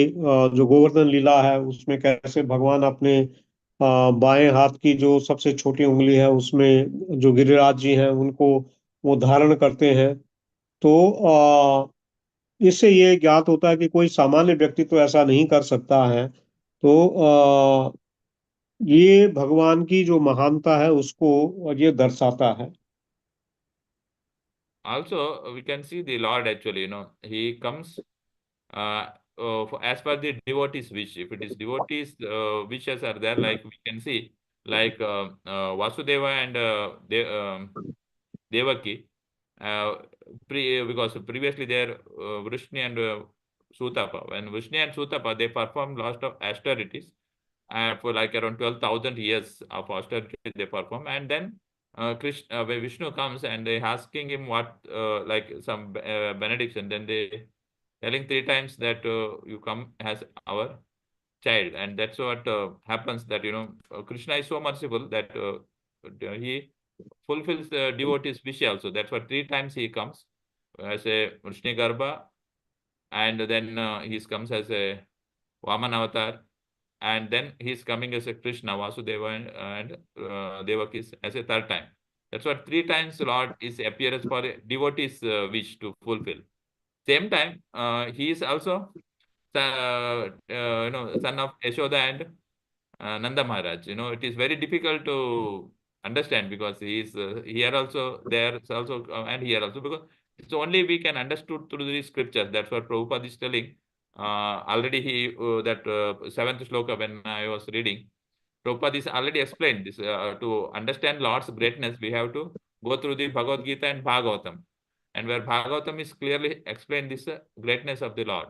जो गोवर्धन लीला है उसमें कैसे भगवान अपने बाएं हाथ की जो सबसे छोटी उंगली है उसमें जो गिरिराज जी हैं उनको वो धारण करते हैं। तो इससे ये ज्ञात होता है कि कोई सामान्य व्यक्ति तो ऐसा नहीं कर सकता है। तो ये भगवान की जो महानता है उसको ये दर्शाता है। Also, we can see the Lord actually, he comes as per the devotees' wish. If it is devotees' wishes are there, like we can see like Vasudeva and Devaki, because previously there Vrishni and Sutapa. When Vrishni and Sutapa they performed lots of austerities for like around 12,000 years of austerity they perform, and then Krishna, when Vishnu comes and they asking him what like some benediction, then they telling three times that you come as our child, and that's what happens. That Krishna is so merciful that he fulfills the devotee's wish also. That's why three times he comes as a Vrishni Garbha, and then he comes as a Vaman avatar, and then he's coming as a Krishna, Vasudeva, and Devaki as a third time. That's what three times Lord is appearance for a devotee's wish to fulfill. Same time, he is also son of Yashoda and Nanda Maharaj. It is very difficult to understand because he is here also, there is also, and here also, because it's only we can understood through these scriptures. That's what Prabhupada is telling. Already he that seventh shloka when I was reading, Prabhupada is already explained this. To understand Lord's greatness, we have to go through the Bhagavad Gita and Bhagavatam, and where Bhagavatam is clearly explained this greatness of the Lord.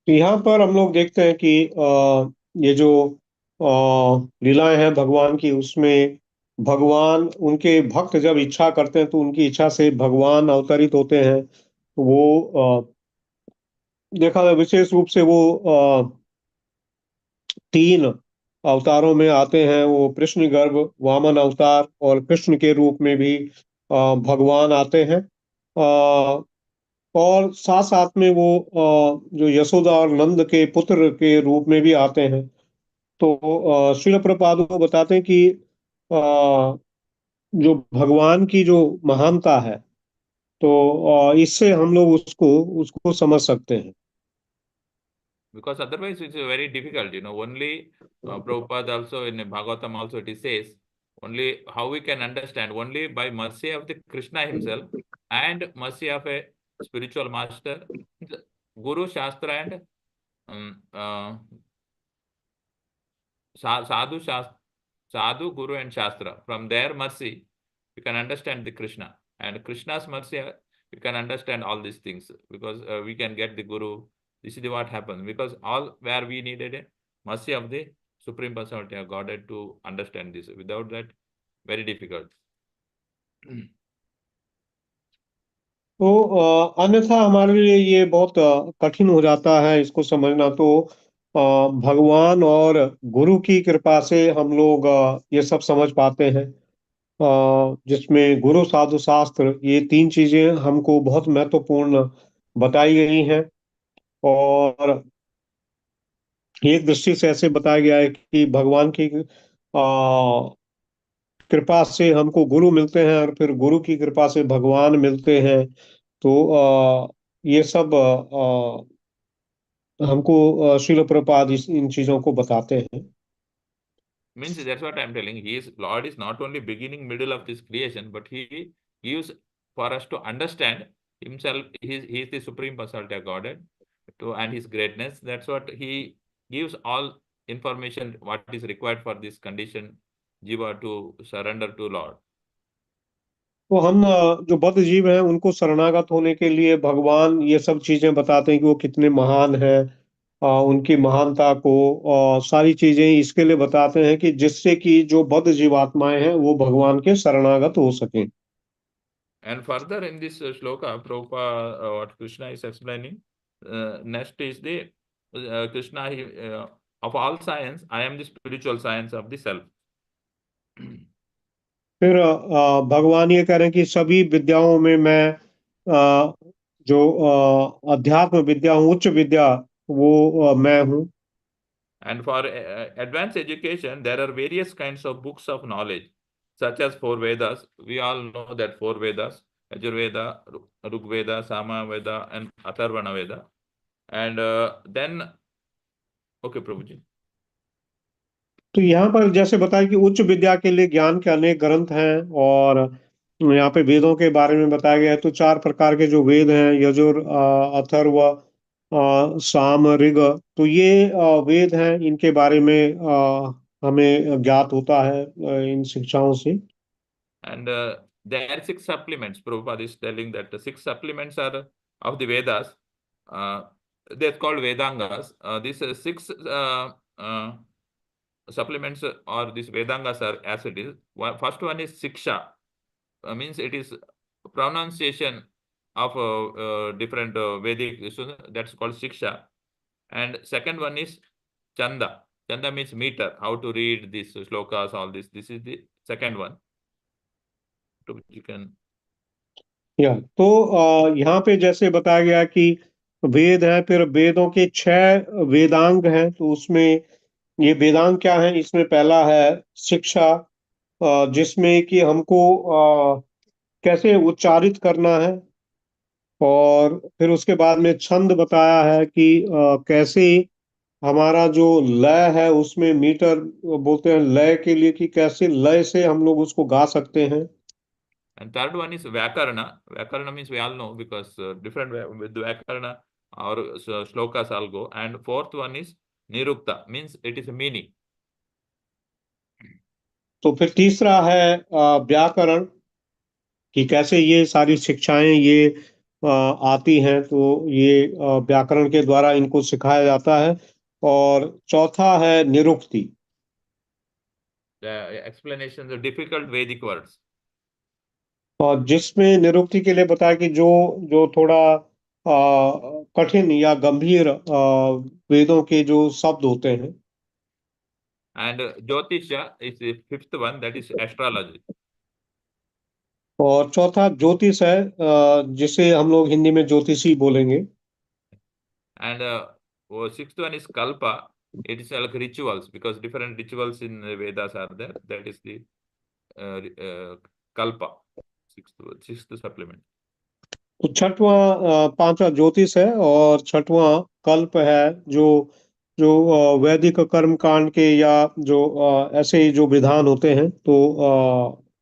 यहाँ पर हम लोग देखते हैं कि ये जो लीलाएं हैं भगवान की, उसमें भगवान उनके भक्त जब इच्छा करते हैं तो उनकी इच्छा से भगवान अवतरित होते हैं। तो वो देखा जाए विशेष रूप से वो तीन अवतारों में आते हैं। वो कृष्ण गर्भ, वामन अवतार और कृष्ण के रूप में भी भगवान आते हैं। और साथ साथ में वो जो यशोदा और नंद के पुत्र के रूप में भी आते हैं। तो श्रील प्रभुपाद वो बताते हैं कि जो भगवान की जो महानता है, तो इससे हम लोग उसको उसको समझ सकते हैं। Because otherwise it's very difficult. Only Prabhupada also in Bhagavatam also it says only how we can understand only by mercy of the Krishna himself and mercy of a spiritual master, the Guru, Shastra, and sadhu, Guru, and Shastra. From their mercy, you can understand the Krishna, and Krishna's mercy, you can understand all these things, because we can get the Guru. This is what happens, because all where we needed a mercy of the Supreme Personality of Godhead to understand this. Without that, very difficult. तो अन्यथा हमारे लिए ये बहुत कठिन हो जाता है इसको समझना। तो भगवान और गुरु की कृपा से हम लोग ये सब समझ पाते हैं, जिसमें गुरु, साधु, शास्त्र, ये तीन चीजें हमको बहुत महत्वपूर्ण बताई गई हैं। और एक दृष्टि से ऐसे बताया गया है कि भगवान की कृपा से हमको गुरु मिलते हैं और फिर गुरु की कृपा से भगवान मिलते हैं। तो ये सब हमको श्रील प्रभुपाद इन चीजों को बताते हैं। Means that's what I'm telling. Lord is not only beginning, middle of this creation, but he gives for us to understand himself. He is the Supreme Personality of Godhead, and his greatness. That's what he gives all information what is required for this condition jiva to surrender to Lord. तो हम जो बद्ध जीव हैं उनको शरणागत होने के लिए भगवान ये सब चीजें बताते हैं कि वो कितने महान हैं। उनकी महानता को और सारी चीजें इसके लिए बताते हैं कि जिससे कि जो बद्ध जीवात्माएं हैं वो भगवान के शरणागत हो सकें। And further in this shloka, Prabhupada, what Krishna is explaining, next is the Krishna of all science, I am the spiritual science of the self. फिर भगवान ये कह रहे हैं कि सभी विद्याओं में मैं जो अध्यात्म विद्या हूँ, उच्च विद्या, वो मैं हूँ। And for advanced education, there are various kinds of books of knowledge, such as four Vedas. We all know that four Vedas: Yajurveda, Rigveda, Samaveda, and Atharvana Veda. And then, okay, Prabhuji. तो यहाँ पर जैसे बताया कि उच्च विद्या के लिए ज्ञान के अनेक ग्रंथ हैं, और यहाँ पे वेदों के बारे में बताया गया है। तो चार प्रकार के जो वेद हैं, यजुर, अथर्व, साम, ऋग, तो ये वेद हैं, इनके बारे में हमें ज्ञात होता है इन शिक्षाओं से। And there are six supplements. Prabhupada is telling that the six supplements are of the Vedas. Uh, they're called Vedangas. These six supplements or these Vedangas are as it is. First one is Siksha, means it is pronunciation of different Vedic, so that's called Siksha. And second one is Chanda. Chanda means meter, how to read these shlokas, all this. This is the second one. So you can. या तो यहाँ पे जैसे बताया गया कि वेद है, फिर वेदों के 6 वेदांग हैं, तो उसमें ये वेदांग क्या है, इसमें पहला है शिक्षा, जिसमें कि हमको कैसे उच्चारित करना है, और फिर उसके बाद में छंद बताया है कि कैसे हमारा जो लय है उसमें मीटर बोलते हैं लय के लिए, कि कैसे लय से हम लोग उसको गा सकते हैं। And third one is Vyakarna. Vyakarna means we all know because different with Vyakarna or shlokas all go. And fourth one is Nirukta, means it is a meaning. तो फिर तीसरा है व्याकरण, कि कैसे ये सारी शिक्षाएं ये आती हैं, तो ये व्याकरण के द्वारा इनको सिखाया जाता है। और चौथा है निरुक्ति, The explanations of difficult Vedic words. और जिसमें निरुक्ति के लिए बताया कि जो जो थोड़ा कठिन या गंभीर वेदों के जो शब्द होते हैं। And Jyotisha is the fifth one, that is astrology. और चौथा ज्योतिष है, जिसे हम लोग हिंदी में ज्योतिषी बोलेंगे। And sixth one is Kalpa. It is like rituals because different rituals in the Vedas are there. That is the Kalpa, sixth supplement. तो छठवां पांचवा ज्योतिष है, और छठवां कल्प है, जो जो वैदिक कर्म कांड के या जो ऐसे जो विधान होते हैं, तो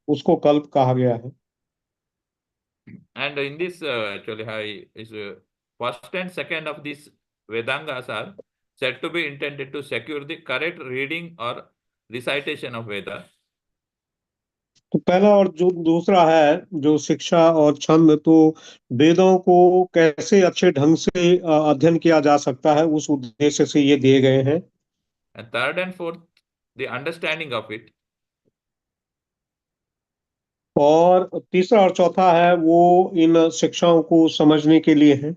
उसको कल्प कहा गया है। And in this, actually, is first and second of these Vedangas are said to be intended to secure the correct reading or recitation of Veda. तो पहला और जो दूसरा है जो शिक्षा और छंद, तो वेदों को कैसे अच्छे ढंग से अध्ययन किया जा सकता है, उस उद्देश्य से ये दिए गए हैं। And third and fourth, the understanding of it. और तीसरा और चौथा है वो इन शिक्षाओं को समझने के लिए है।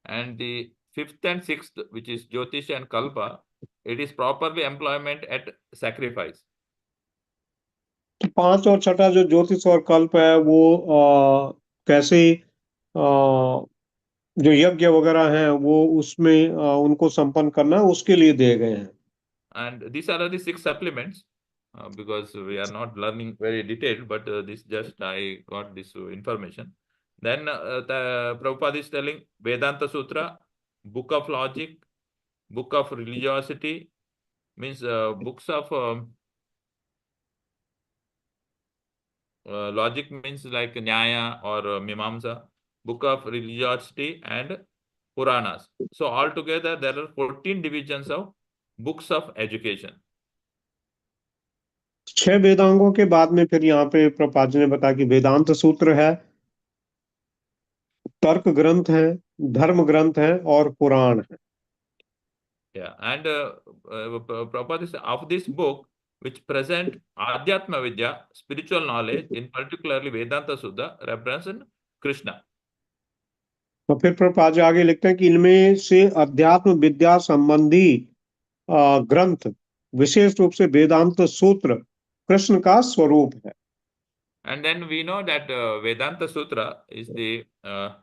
And the fifth and sixth, which is Jyotish and Kalpa, it is properly employment at sacrifice. तो पांच और छठा जो ज्योतिष और कल्प है, वो कैसे जो यज्ञ वगैरह हैं वो उसमें उनको संपन्न करना है, उसके लिए दिए गए हैं। And these are the six supplements because we are not learning very detailed, but this just I got this information. Then Prabhupada is telling Vedanta Sutra, book of logic, book of religiosity, means books of logic means like Nyaya or Mimamsa, book of religiosity and Puranas. So altogether there are 14 divisions of books of education. 6 वेदांगों के बाद में फिर यहाँ पे प्रभुपाद जी ने बताया कि वेदांत सूत्र है, तर्क ग्रंथ है, धर्म ग्रंथ है, और पुराण है। Yeah, and Prabhupada is of this book, which present Adhyatma Vidya, spiritual knowledge, in particularly Vedanta Sudha, represent Krishna. तो फिर प्रभुपाद जी आगे लिखते हैं कि इनमें से अध्यात्म विद्या संबंधी ग्रंथ, विशेष रूप से वेदांत सूत्र, कृष्ण का स्वरूप है। And then we know that Vedanta Sutra is the uh,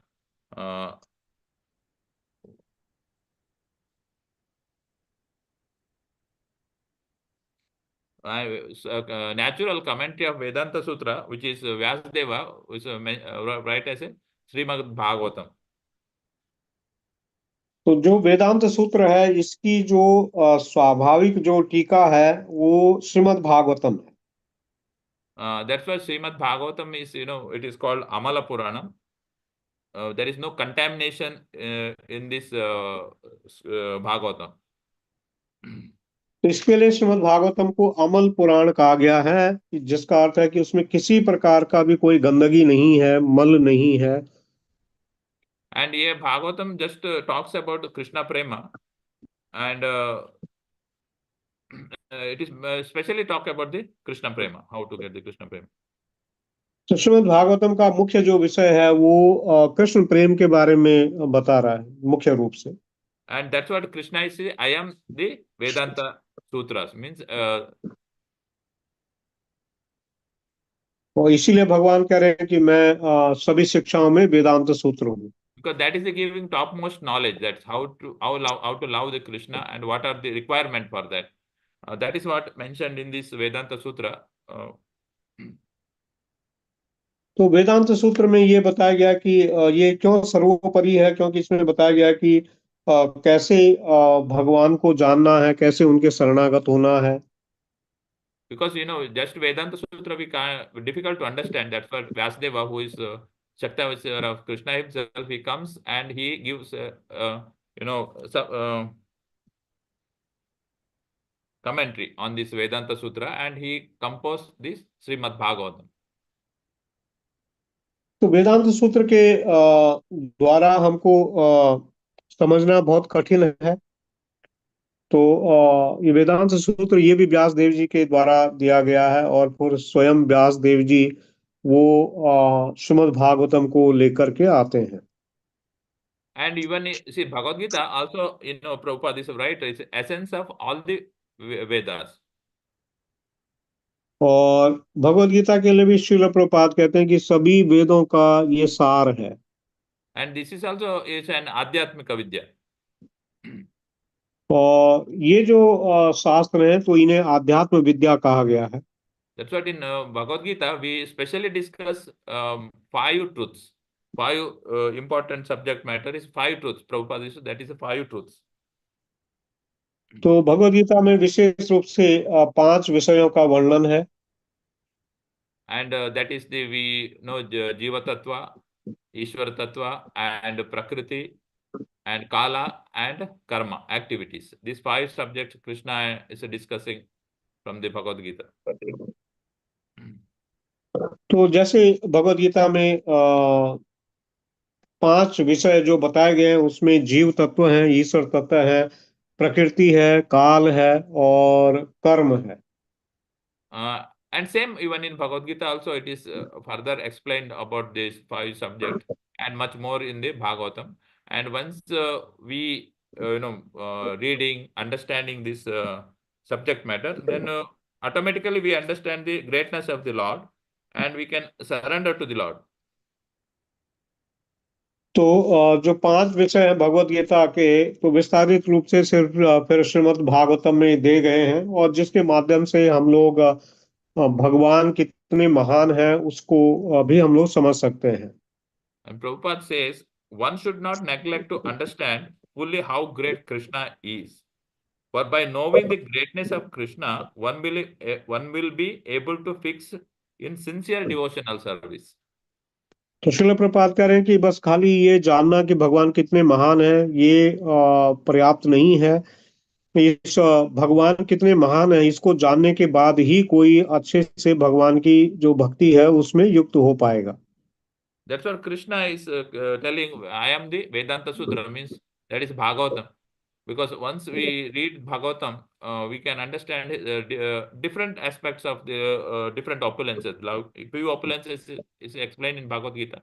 natural commentary of Vedanta Sutra, which is Vyasadeva, which right as a Srimad Bhagavatam. तो जो वेदांत सूत्र है, इसकी जो स्वाभाविक जो टीका है वो श्रीमद् भागवतम है। That's why Srimad Bhagavatam is, it is called Amala Purana. there is no contamination in this Bhagavatam. इसके लिए श्रीमद् भागवतम को अमल पुराण कहा गया है, जिसका अर्थ है कि उसमें किसी प्रकार का भी कोई गंदगी नहीं है, मल नहीं है। And here Bhagavatam just talks about Krishna Prema, and it is specially talk about the Krishna Prema, how to get the Krishna Prema. तो श्रीमद् भागवतम का मुख्य जो विषय है वो कृष्ण प्रेम के बारे में बता रहा है मुख्य रूप से। And that's what Krishna is saying. I am the Vedanta Sutras, means और इसीलिए भगवान कह रहे हैं कि मैं सभी शिक्षाओं में वेदांत सूत्र हूँ। because that is the giving topmost knowledge. That's how to love the Krishna and what are the requirement for that. That is what mentioned in this Vedanta Sutra. तो वेदांत सूत्र में ये बताया गया कि ये क्यों सर्वोपरि है, क्योंकि इसमें बताया गया कि कैसे भगवान को जानना है, कैसे उनके शरणागत होना है। Because just Vedanta Sutra we can't difficult to understand. That's what Vyasdeva, who is Shaktavachara of Krishna himself, he comes and he gives commentary on this Vedanta Sutra, and he composed this Srimad Bhagavatam. तो वेदांत सूत्र के द्वारा हमको समझना बहुत कठिन है। तो ये वेदांत सूत्र ये भी व्यास देव जी के द्वारा दिया गया है, और फिर स्वयं व्यास देव जी वो श्रीमद् भागवतम को लेकर के आते हैं। And even see Bhagavad Gita also, Prabhupada is right, it's essence of all the Vedas. और भगवद गीता के लिए भी श्रील प्रभुपाद कहते हैं कि सभी वेदों का ये सार है। And this is also is an Adhyatmika Vidya. और ये जो शास्त्र हैं तो इन्हें आध्यात्म विद्या कहा गया है। That's what in Bhagavad Gita we specially discuss 5 truths. 5 important subject matter is 5 truths. Prabhupada is that is the 5 truths. तो भगवद गीता में विशेष रूप से 5 विषयों का वर्णन है। And that is the we know Jiva Tattva, Ishwar Tattva, and Prakriti, and Kala, and Karma activities. These 5 subjects Krishna is discussing from the Bhagavad Gita. तो जैसे भगवद गीता में 5 विषय जो बताए गए हैं उसमें जीव तत्व हैं, ईश्वर तत्व है, प्रकृति है, काल है और कर्म है। And same even in Bhagavad Gita also it is further explained about these 5 subjects and much more in the Bhagavatam. And once we reading, understanding this subject matter, then automatically we understand the greatness of the Lord and we can surrender to the Lord. तो जो 5 विषय हैं भगवद गीता के, तो विस्तारित रूप से सिर्फ फिर श्रीमद् भागवतम में दे गए हैं, और जिसके माध्यम से हम लोग भगवान कितने महान हैं उसको भी हम लोग समझ सकते हैं। And Prabhupada says one should not neglect to understand fully how great Krishna is. For by knowing the greatness of Krishna, one will be able to fix in sincere devotional service. तो श्रील प्रभुपाद कह रहे हैं कि बस खाली ये जानना कि भगवान कितने महान हैं ये पर्याप्त नहीं है। इस भगवान कितने महान हैं इसको जानने के बाद ही कोई अच्छे से भगवान की जो भक्ति है उसमें युक्त हो पाएगा। That's what Krishna is telling. I am the Vedanta Sutra, means that is Bhagavatam. Because once we read Bhagavatam, we can understand different aspects of the different opulences. Few opulences is explained in Bhagavad Gita,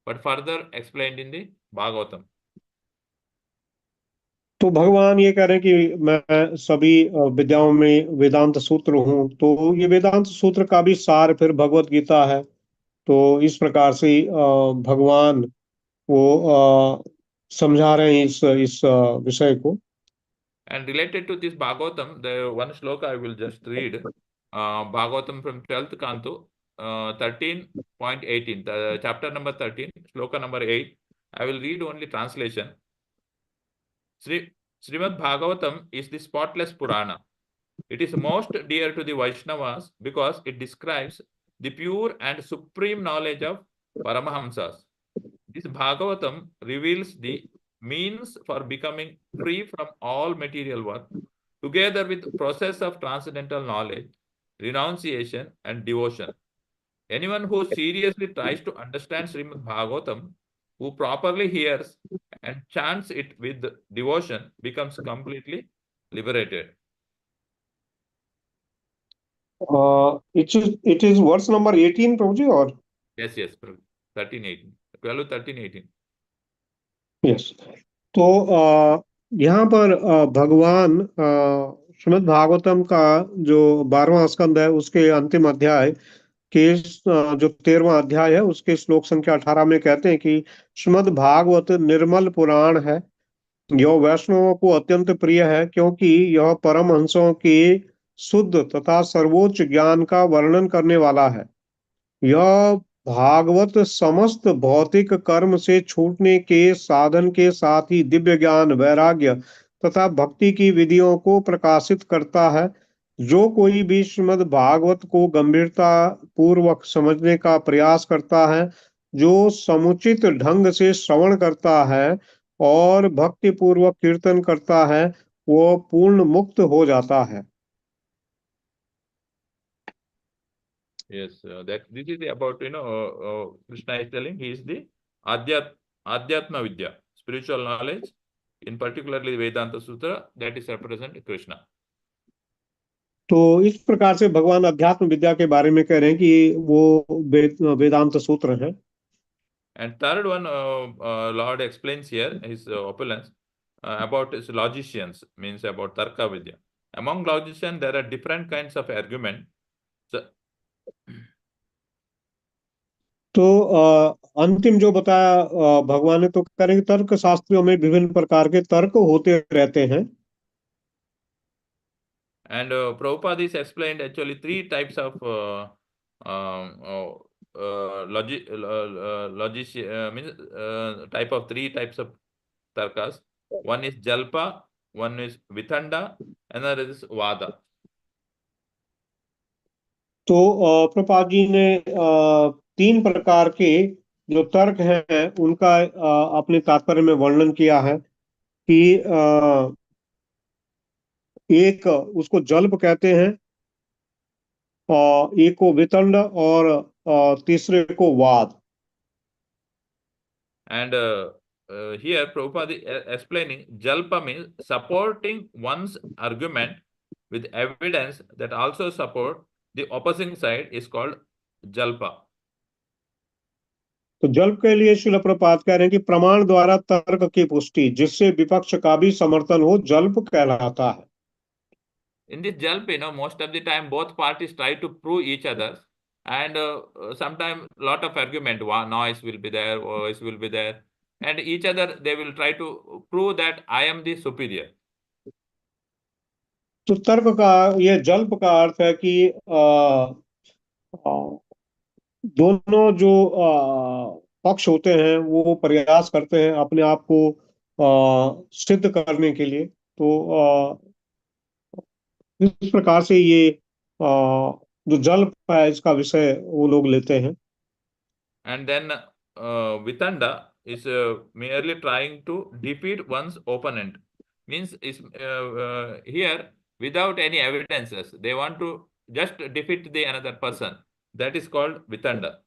but further explained in the Bhagavatam. तो भगवान ये कह रहे हैं कि मैं सभी विद्याओं में वेदांत सूत्र हूँ, तो ये वेदांत सूत्र का भी सार फिर भगवत गीता है। तो इस प्रकार से भगवान वो समझा रहे हैं इस विषय को। And related to this Bhagavatam, the one shloka I will just read. Bhagavatam from 12th Canto, 13.18, chapter number 13, shloka number 8. I will read only translation. Srimad Bhagavatam is the spotless Purana. It is most dear to the Vaishnavas because it describes the pure and supreme knowledge of Paramahamsas. This Bhagavatam reveals the means for becoming free from all material work, together with process of transcendental knowledge, renunciation, and devotion. Anyone who seriously tries to understand Srimad Bhagavatam, who properly hears and chants it with devotion, becomes completely liberated. It is verse number 18, Prabhuji, or Yes, yes, 13, 18. 12, 13, 18. Yes. तो यहाँ पर भगवान श्रीमद् भागवतम का जो 12वां स्कंद है उसके अंतिम अध्याय के जो 13वां अध्याय है उसके श्लोक संख्या 18 में कहते हैं कि श्रीमद् भागवत निर्मल पुराण है। यह वैष्णवों को अत्यंत प्रिय है क्योंकि यह परमहंसों के शुद्ध तथा सर्वोच्च ज्ञान का वर्णन करने वाला है। यह भागवत समस्त भौतिक कर्म से छूटने के साधन के साथ ही दिव्य ज्ञान, वैराग्य तथा भक्ति की विधियों को प्रकाशित करता है। जो कोई भी श्रीमद् भागवत को गंभीरता पूर्वक समझने का प्रयास करता है, जो समुचित ढंग से श्रवण करता है और भक्ति पूर्वक कीर्तन करता है, वो पूर्ण मुक्त हो जाता है। Yes, that this is about Krishna is telling he is the Adhyatma Vidya, spiritual knowledge, in particularly Vedanta Sutra, that is represent Krishna. तो इस प्रकार से भगवान अध्यात्म विद्या के बारे में कह रहे हैं कि वो वेदांत सूत्र है। And third one, Lord explains here his opulence about his logicians, means about Tarka Vidya. Among logicians, there are different kinds of argument. So, तो अंतिम जो बताया भगवान ने, तो कह रहे हैं कि तर्क शास्त्रियों में विभिन्न प्रकार के तर्क होते रहते हैं। and Prabhupada is explained actually three types of means type of three types of tarkas. One is Jalpa, one is Vitanda, another is Vada. तो प्रभुपाद जी ने 3 प्रकार के जो तर्क हैं उनका अपने तात्पर्य में वर्णन किया है कि एक उसको जल्प कहते हैं, एक को वितंड और तीसरे को वाद। And here Prabhupada is explaining Jalpa means supporting one's argument with evidence that also support the opposing side is called Jalpa. तो जल्प के लिए श्रील प्रभुपाद कह रहे हैं कि प्रमाण द्वारा तर्क की पुष्टि जिससे विपक्ष का भी समर्थन हो, जल्प कहलाता है। In this jalp, most of the time both parties try to prove each other, and sometimes lot of argument, noise will be there, voice will be there, and each other they will try to prove that I am the superior. तो तर्क का ये जल्प का अर्थ है कि दोनों जो पक्ष होते हैं वो प्रयास करते हैं अपने आप को सिद्ध करने के लिए। तो इस प्रकार से ये जो जल्प है इसका विषय वो लोग लेते हैं। And then Vitanda is merely trying to defeat one's opponent. Means is here without any evidences. They want to just defeat the another person. That is called Vitanda.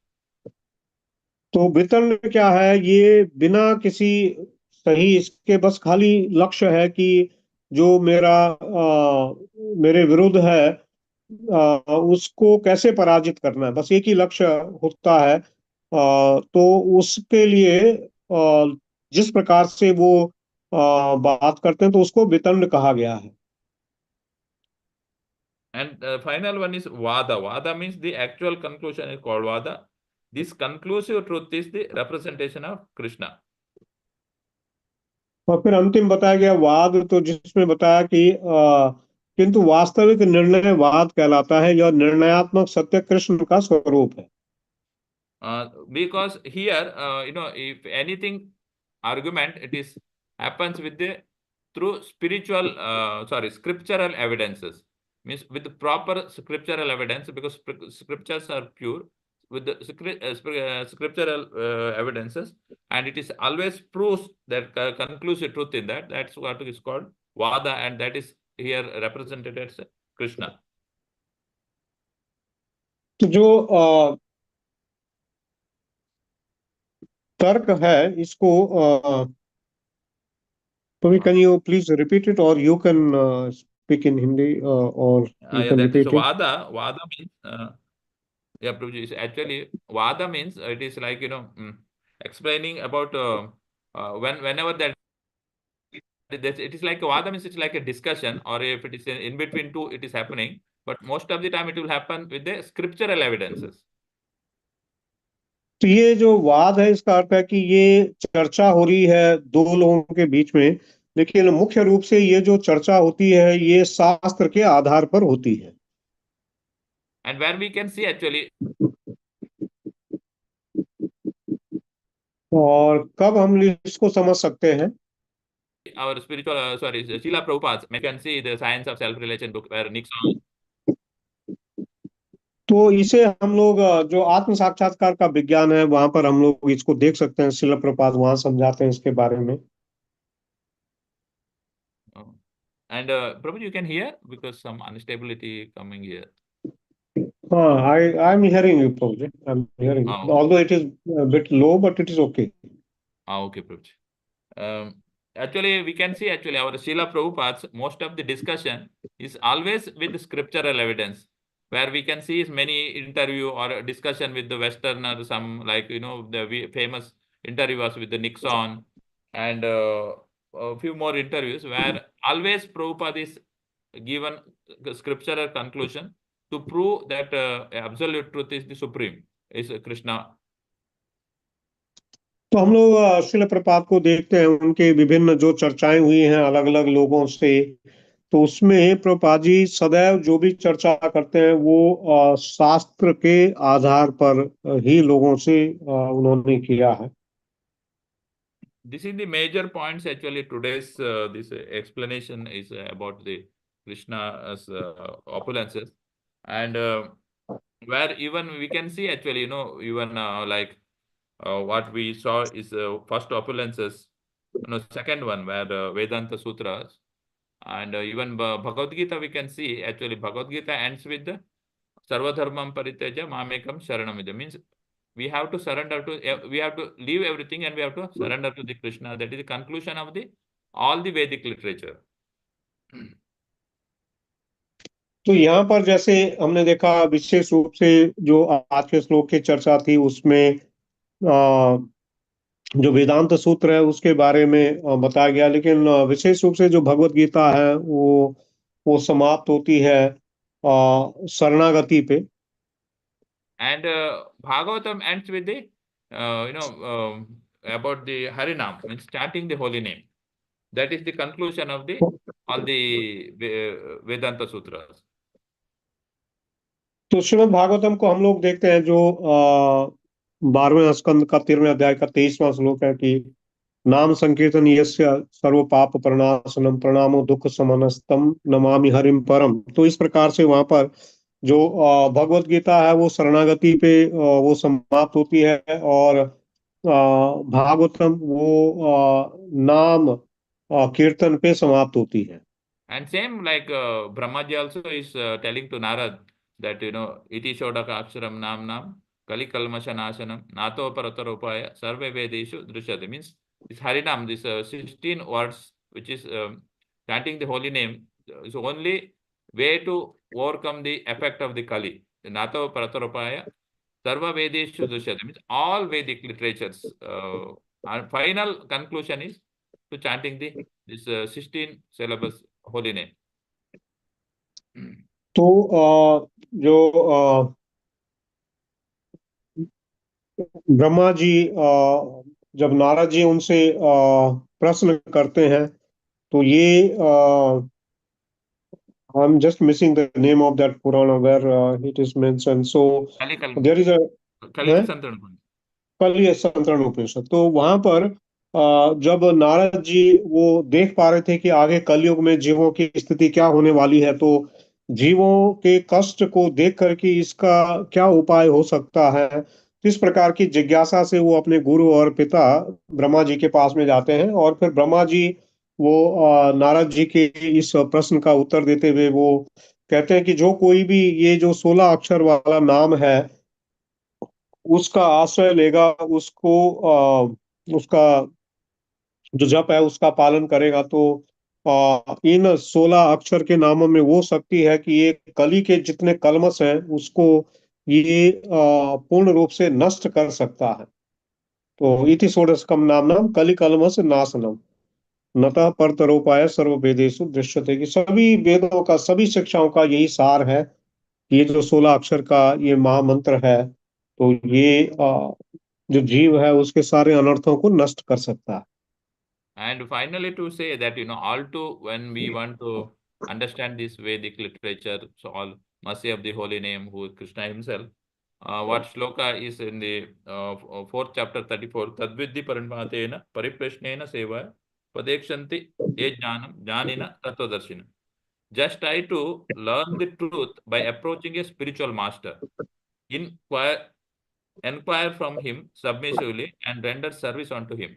तो वितरण क्या है? ये बिना किसी सही, इसके बस खाली लक्ष्य है कि जो मेरे विरुद्ध है उसको कैसे पराजित करना है, बस एक ही लक्ष्य होता है। तो उसके लिए जिस प्रकार से वो बात करते हैं तो उसको वितंड कहा गया है। And final one is Vada. Vada means the actual conclusion is called Vada. This conclusive truth is the representation of Krishna. और फिर अंतिम बताया गया वाद, तो जिसमें बताया कि किंतु वास्तविक निर्णय वाद कहलाता है। यह निर्णयात्मक सत्य कृष्ण का स्वरूप है। Because here, if anything argument, it is happens with the through scriptural evidences. Means with the proper scriptural evidence, because scriptures are pure. with the scriptural evidences, and it is always proves that conclusive truth in that. That's what is called Vada, and that is here represented as Krishna. तो जो तर्क है इसको can you please repeat it, or you can speak in Hindi, or you Yeah, can that is repeat it. Vada. Vada means yeah, Prabhuji, actually Vada means it is like explaining about whenever that it is like a Vada means it's like a discussion, or if it is in between two, it is happening. But most of the time it will happen with the scriptural evidences. तो ये जो वाद है, इसका अर्थ है कि ये चर्चा हो रही है दो लोगों के बीच में, लेकिन मुख्य रूप से ये जो चर्चा होती है ये शास्त्र के आधार पर होती है। And where we can see actually, और कब हम इसको समझ सकते हैं? our spiritual sorry, Srila Prabhupada, we can see the Science of Self-Relation book where Nixon. तो इसे हम लोग जो आत्म साक्षात्कार का विज्ञान है वहां पर हम लोग इसको देख सकते हैं। श्रील प्रभुपाद वहां समझाते हैं इसके बारे में। And Prabhuji, you can hear because some instability coming here. I'm hearing you, Prabhuji. I'm hearing you. Although it is a bit low, but it is okay. Okay, Prabhuji. Actually, we can see actually our Srila Prabhupada's most of the discussion is always with scriptural evidence, where we can see is many interview or discussion with the Westerner, some like the famous interviews with the Nixon, and a few more interviews where always Prabhupada is given the scriptural conclusion to prove that absolute truth is the supreme, is Krishna. तो हम लोग श्रील प्रभुपाद को देखते हैं, उनके विभिन्न जो चर्चाएं हुई हैं अलग अलग लोगों से, तो उसमें प्रभुपाद जी सदैव जो भी चर्चा करते हैं वो शास्त्र के आधार पर ही लोगों से उन्होंने किया है। This is the major points actually today's this explanation is about the Krishna's opulences, and where even we can see actually even like what we saw is first opulences, second one where Vedanta Sutras, and even Bhagavad Gita we can see actually Bhagavad Gita ends with the Sarvadharmam Parityaja Mamekam Sharanam, means we have to surrender to, we have to leave everything and we have to surrender to the Krishna. That is the conclusion of the all the Vedic literature. तो यहाँ पर जैसे हमने देखा विशेष रूप से जो आज के श्लोक की चर्चा थी उसमें जो वेदांत सूत्र है उसके बारे में बताया गया, लेकिन विशेष रूप से जो भगवत गीता है वो समाप्त होती है शरणागति पे। And Bhagavatam ends with the about the Harinam, means chanting the holy name. That is the conclusion of the all the Vedanta Sutras. तो श्रीमद् भागवतम को हम लोग देखते हैं जो 12वें स्कंद का 13वें अध्याय का 23वां श्लोक है कि नाम संकीर्तन यस्य सर्व पाप प्रणाशनम प्रणामो दुख समनस्तम नमामि हरिम परम। तो इस प्रकार से वहां पर जो भगवत गीता है वो शरणागति पे वो समाप्त होती है, और भागवतम वो नाम कीर्तन पे समाप्त होती है। And same like Brahmaji also is telling to Narad that iti shodaka aksharam nam kali kalmasha nasanam nato paratarupaya sarve vedeshu drishyate, means this Harinam, this 16 words which is chanting the holy name is only way to overcome the effect of the Kali. The nato paratarupaya sarva vedeshu drishyate, means all Vedic literatures our final conclusion is to chanting this 16 syllables holy name. तो जो ब्रह्मा जी जब नारद जी उनसे प्रश्न करते हैं तो ये I'm just missing the name of that Purana where it is mentioned. So there is a कलिय संतरण उपनिषद। तो वहां पर जब नारद जी वो देख पा रहे थे कि आगे कलयुग में जीवों की स्थिति क्या होने वाली है, तो जीवों के कष्ट को देख करके इसका क्या उपाय हो सकता है, तो इस प्रकार की जिज्ञासा से वो अपने गुरु और पिता ब्रह्मा जी के पास में जाते हैं। और फिर ब्रह्मा जी वो नारद जी के इस प्रश्न का उत्तर देते हुए वो कहते हैं कि जो कोई भी ये जो 16 अक्षर वाला नाम है उसका आश्रय लेगा, उसका जो जप है उसका पालन करेगा, तो इन 16 अक्षर के नामों में वो शक्ति है कि ये कली के जितने कलमश हैं उसको ये पूर्ण रूप से नष्ट कर सकता है। तो इति षोडशकम नाम नाम कली कलमश नाशनम नतः परतरोपाय सर्व वेदेषु दृश्यते, कि सभी वेदों का, सभी शिक्षाओं का यही सार है। ये जो 16 अक्षर का ये महामंत्र है, तो ये जो जीव है उसके सारे अनर्थों को नष्ट कर सकता है। And finally, to say that, all to when we want to understand this Vedic literature, so all mercy of the holy name, who is Krishna himself, what shloka is in the fourth chapter 34, Tadvidhi Paranmatena Pariprashnena Seva Padekshanti E Jnanam Jnanina Tattvadarshina. Just try to learn the truth by approaching a spiritual master. Inquire, Inquire from him submissively and render service unto him.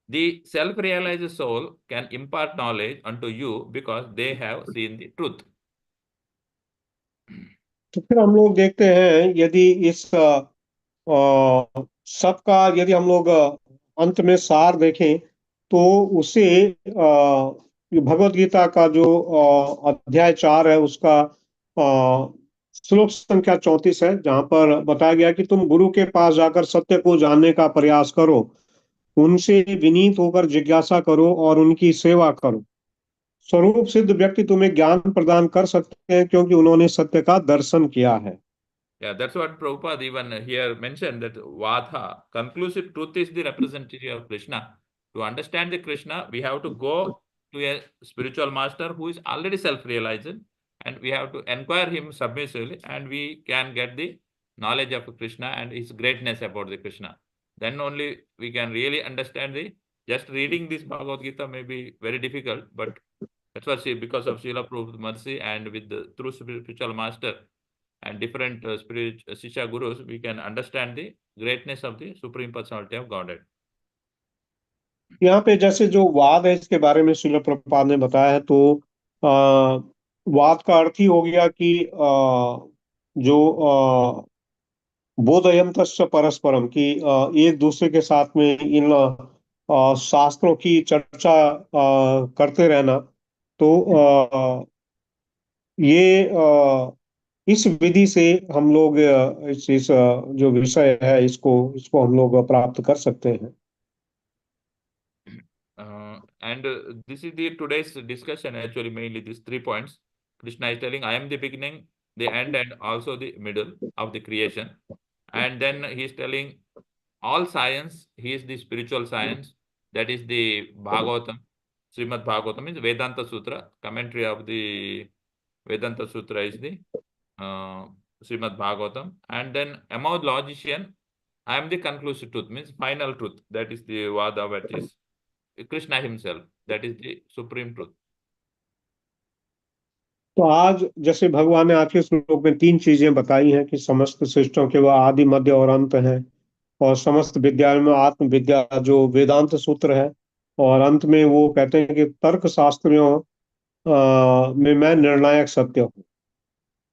The self-realized soul can impart knowledge unto you because they have seen the truth. तो फिर हम लोग देखते हैं, यदि इस सबका यदि हम लोग अंत में सार देखें, तो उसे ये भगवत गीता का जो अध्याय 4 है उसका श्लोक संख्या 34 है, जहां पर बताया गया कि तुम गुरु के पास जाकर सत्य को जानने का प्रयास करो, उनसे विनीत होकर जिज्ञासा करो और उनकी सेवा करो। स्वरूप सिद्ध व्यक्ति तुम्हें ज्ञान प्रदान कर सकते हैं, क्योंकि उन्होंने सत्य का दर्शन किया है। Yeah, that's what Prabhupada even here mentioned, that Vadha, conclusive truth, is the representative of Krishna. To understand the Krishna, we have to go to a spiritual master who is already self-realized, and we have to inquire him submissively, and we can get the knowledge of Krishna and his greatness about the Krishna. Then only we can really understand the, just reading this Bhagavad Gita may be very difficult, but that's what, see, because of Srila Prabhupada's mercy and with the through spiritual master and different spirit Sisha gurus, we can understand the greatness of the Supreme Personality of Godhead. यहाँ पे जैसे जो वाद है इसके बारे में श्रील प्रभुपाद ने बताया है, तो वाद का अर्थ ही हो गया कि जो बोधयम तस्य परस्परम, कि एक दूसरे के साथ में इन शास्त्रों की चर्चा करते रहना। तो ये इस विधि से हम लोग इस जो विषय है इसको हम लोग प्राप्त कर सकते हैं। And this is the today's discussion, actually mainly these 3 points. Krishna is telling, I am the beginning, the end, and also the middle of the creation. And then he is telling all science, he is the spiritual science, that is the Bhagavatam. Srimad Bhagavatam is Vedanta Sutra. Commentary of the Vedanta Sutra is the Srimad Bhagavatam. And then among logician, I am the conclusive truth, means final truth. That is the Vada, that is Krishna himself. That is the supreme truth. तो आज जैसे भगवान ने आज के श्लोक में 3 चीजें बताई हैं, कि समस्त सृष्टियों के वह आदि मध्य और अंत हैं, और समस्त विद्या में आत्म विद्या जो वेदांत सूत्र है, और अंत में वो कहते हैं कि तर्क शास्त्रियों में मैं निर्णायक सत्य हूँ।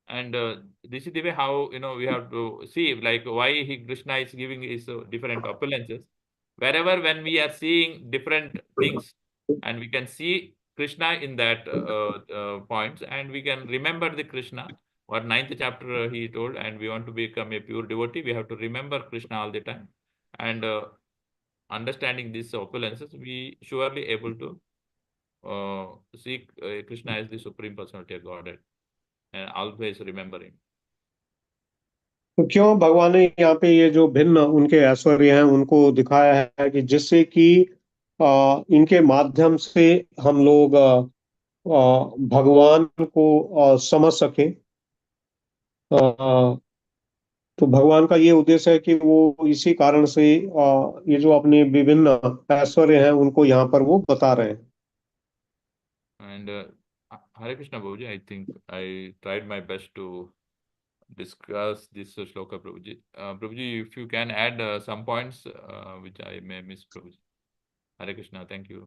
And this is the way how we have to see, like, why Krishna is giving his different opulences. Wherever when we are seeing different things, and we can see Krishna in that points, and we can remember the Krishna. What ninth chapter he told, and we want to become a pure devotee, we have to remember Krishna all the time, and understanding these opulences, we surely able to see Krishna as the supreme personality of Godhead, and always remembering. तो क्यों भगवान ने यहाँ पे ये जो भिन्न उनके ऐश्वर्य हैं उनको दिखाया है, कि जिससे कि इनके माध्यम से हम लोग भगवान को समझ सके। तो भगवान का ये उद्देश्य है कि वो इसी कारण से ये जो अपने विभिन्न ऐश्वर्य हैं उनको यहाँ पर वो बता रहे हैं। And Hare Krishna, Prabhuji. I think I tried my best to discuss this shloka, Prabhuji. Prabhuji, if you can add some points which I may miss, Prabhuji. Hare Krishna. Thank you.